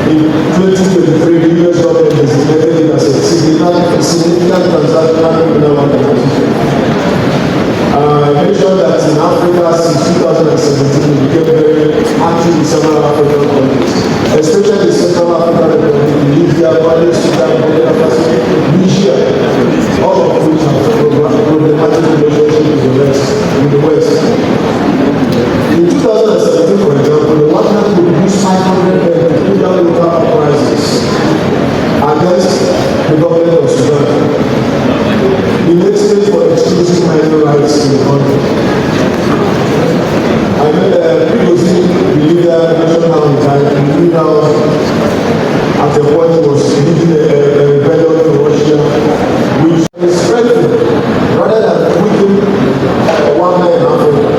In 2023, the US government designated it as a significant transnational criminal organization. I mentioned that in Africa since 2017 we became very active in several African countries, especially Central African Republic, Libya, Mali, Sudan, Burkina Faso, Niger, all of which have problematic relationship with the West. In 2017, for example, the Wagner Group used 500 men to put down local uprisings against the government of Sudan in exchange for exclusive mining rights in the country. I met previously the leader mentioned how he died, and he now at the point was leading a rebellion to Russia, which is strengthened rather than weaken Wagner in Africa.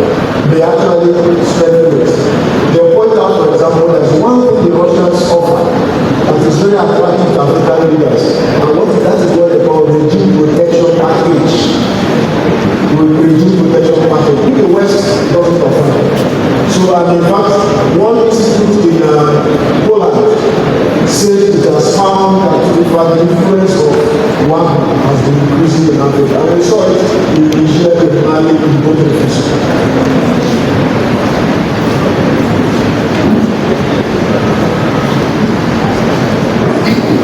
They actually strengthen it. They point out, for example, there's one thing the Russians offer that is very attractive to African leaders, and that is what they call regime protection package. Regime protection package. In the West, doesn't offer. So, and in fact, one institute in Poland said it has found that the influence of Wagner has been increasing in Africa. And we saw it in Niger, in Mali, in Burkina Faso.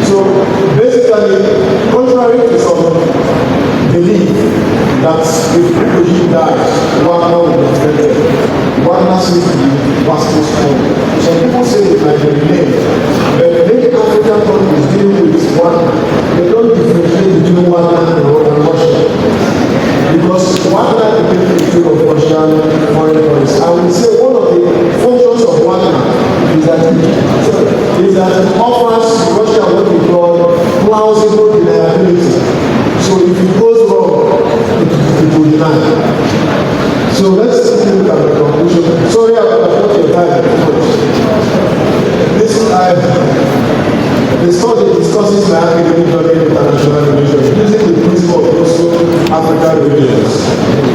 So basically, contrary to some belief that if Prigozhin dies, Wagner will be affected, Wagner seems to be vastly strong. Some people say it might be renamed, but many African countries dealing with Wagner, they don't differentiate between Wagner and Russia. Because Wagner became the tool of Russian foreign policy. I would say one of the functions of Wagner is that it offers Russia what we call plausible deniability. So if it goes wrong, it will deny. So let's look at the conclusion. Sorry about your time. The study discusses the academic journey in international relations using the principle of also African relations.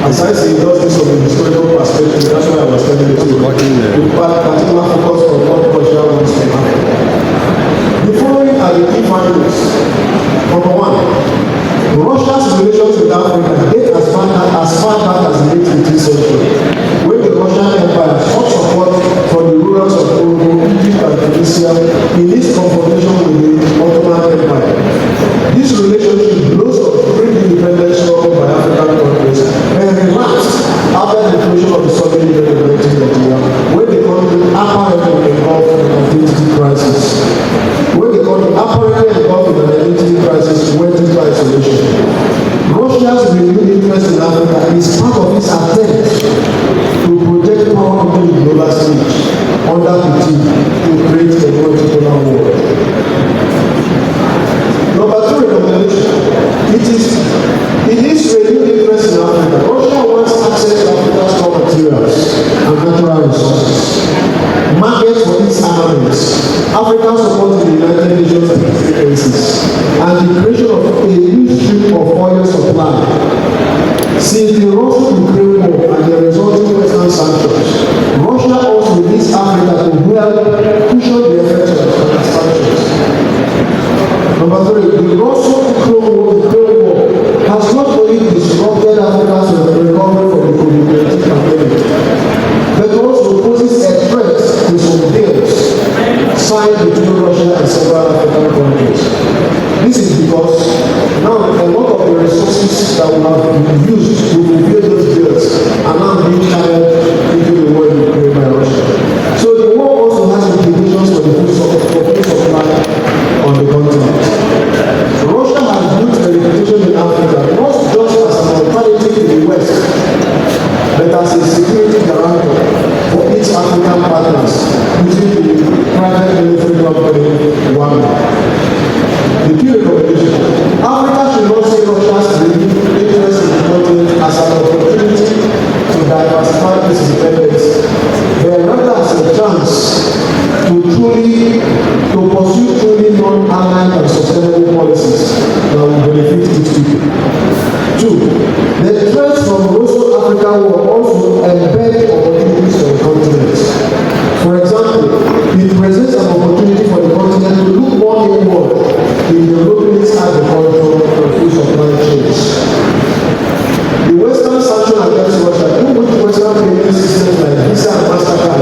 As I say, it does this from a historical perspective. That's why I was telling you to with particular focus on what Russia wants to happen. The following are the key findings. Number one, Russia's relations with Africa date as far back as the late 18th century, when the Russian Empire sought support from the rulers of Morocco, Egypt, and Tunisia in its confrontation with the Ottoman Empire. This relationship blossomed during the independence struggle by African countries and relaxed after the creation of the Soviet Union in 1991, when the country apparently engulfed in an identity crisis. When the country apparently engulfed in an identity crisis went into isolation. Russia's renewed interest in Africa is part of its attempt to project power on the global stage under Putin to create a multipolar world. Number two recommendation. It is renewed interest in Africa. Russia wants access to Africa's raw materials. as a security guarantor for its African partners using the private military company Wagner. The key recommendation: Africa should not see Russia's renewed interest in the continent as an opportunity to diversify its independence, but rather as a chance to pursue truly non-aligned and sustainable policies that will benefit its people. 2. The threats from Russo-African war also embed opportunities for the continent. For example, it presents an opportunity for the continent to look more inward in developing its agriculture and food supply chains. The Western sanction against Russia, in which Western payment systems like Visa and MasterCard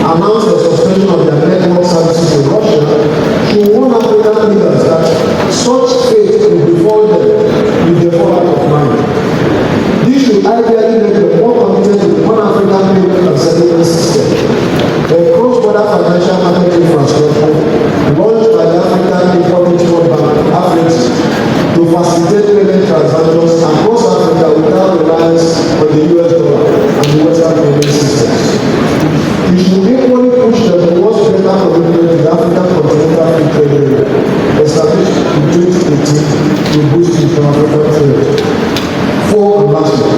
announced the suspension of their network services in Russia, should warn African leaders that such fate will befall them if they fall out of line. This should ideally make them more committed to the Pan-African payment and settlement system, a cross-border financial market infrastructure launched by the African Development Bank (AFDB) to facilitate payment transactions across Africa without reliance on the US dollar and the Western payment systems. We should equally push them towards better commitment to the African Continental Free Trade Area, established in 2018 to boost inter-African trade. 4. And lastly,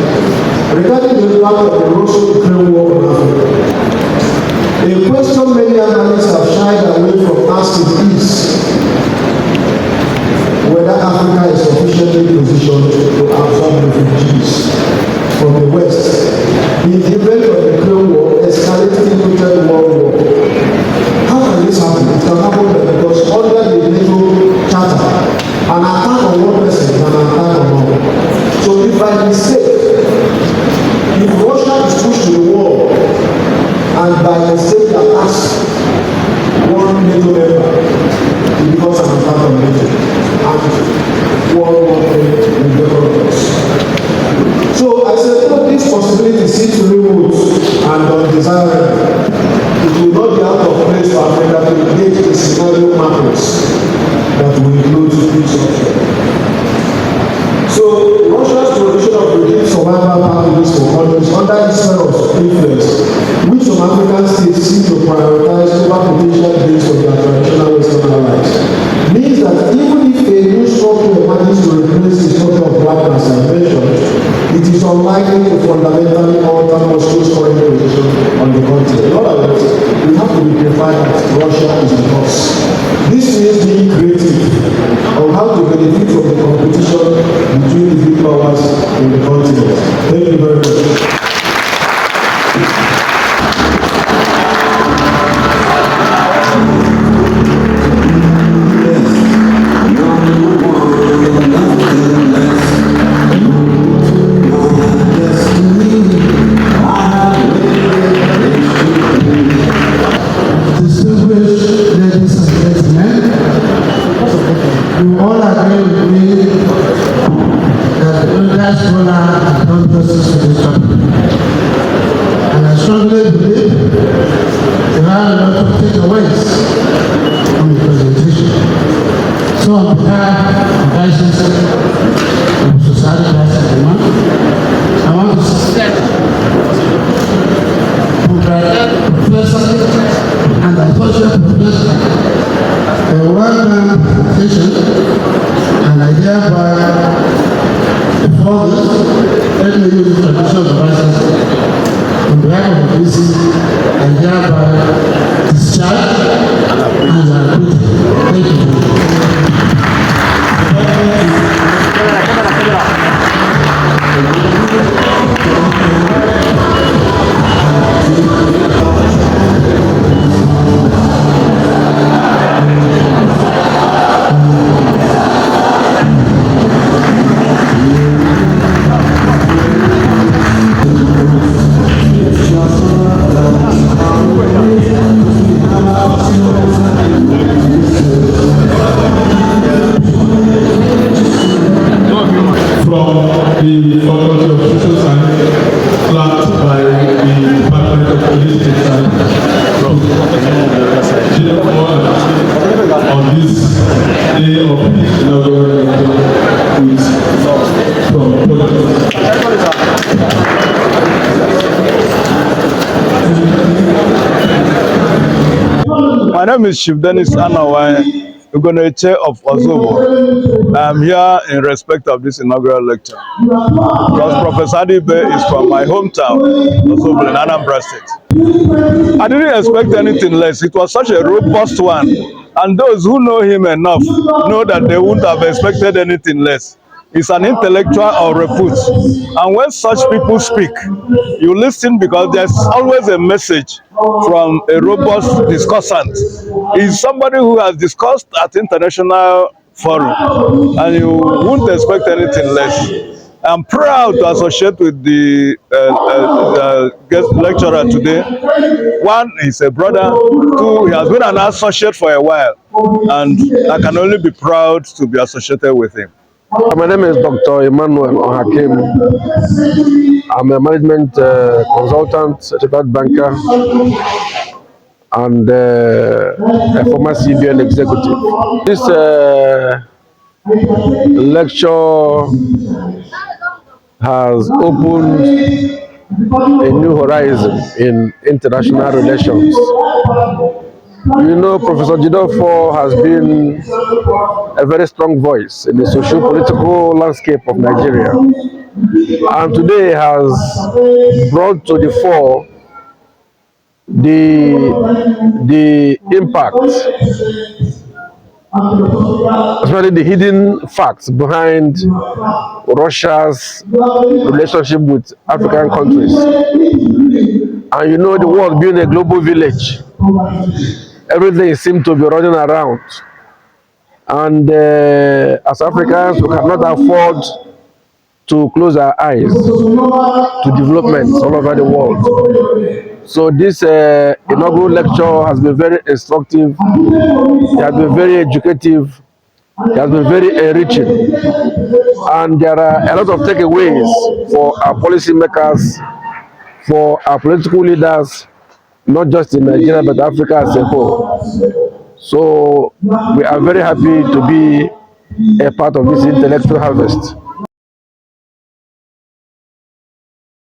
regarding the impact of the Russo-Ukraine war on Africa, a question many analysts have shied away from asking is whether Africa is sufficiently positioned to absorb refugees from the West in the event of the Ukraine war escalating into Third World War. How can this happen? It can happen because under the NATO Charter, an attack on one person is an attack on all. So if by mistake, if Russia is pushed to the wall and by mistake attacks one NATO member, it becomes an attack on NATO. And World War III will develop us. So I said, though this possibility seems remote and undesirable, it will not be out of place for Africa to engage in scenario mappings that will include each option. So Russia's provision of regime survival packages for countries under its sphere of influence, which some African states seem to prioritize over potential gains of their traditional Western allies, means that even if a new structure emerges to replace the structure of blackness I mentioned, it is unlikely to fundamentally alter Moscow's current position on the continent. In other words, we have to be prepared that Russia is the boss. This means being creative on how to benefit from the competition between the big powers in the continent. Thank you very much. My name is Chief Dennis Anawai, Ugoneche of Ozobo. I'm here in respect of this inaugural lecture because Professor Adibe is from my hometown, Ozobo in Anambra State. I didn't expect anything less. It was such a robust one, and those who know him enough know that they wouldn't have expected anything less. He's an intellectual of repute, and when such people speak, you listen because there's always a message from a robust discussant. He's somebody who has discussed at international forum, and you wouldn't expect anything less. I'm proud to associate with the guest lecturer today. One, he's a brother. Two, he has been an associate for a while, and I can only be proud to be associated with him. My name is Dr. Emmanuel Ohakim. I'm a management consultant, certified banker, and a former CBN executive. This lecture has opened a new horizon in international relations. You know, Professor Jideofor has been a very strong voice in the socio-political landscape of Nigeria, and today has brought to the fore the impact, especially the hidden facts behind Russia's relationship with African countries. And you know, the world being a global village, everything seems to be running around. And as Africans, we cannot afford to close our eyes to developments all over the world. So this inaugural lecture has been very instructive, it has been very educative, it has been very enriching. And there are a lot of takeaways for our policymakers, for our political leaders, not just in Nigeria, but Africa as a whole. So we are very happy to be a part of this intellectual harvest.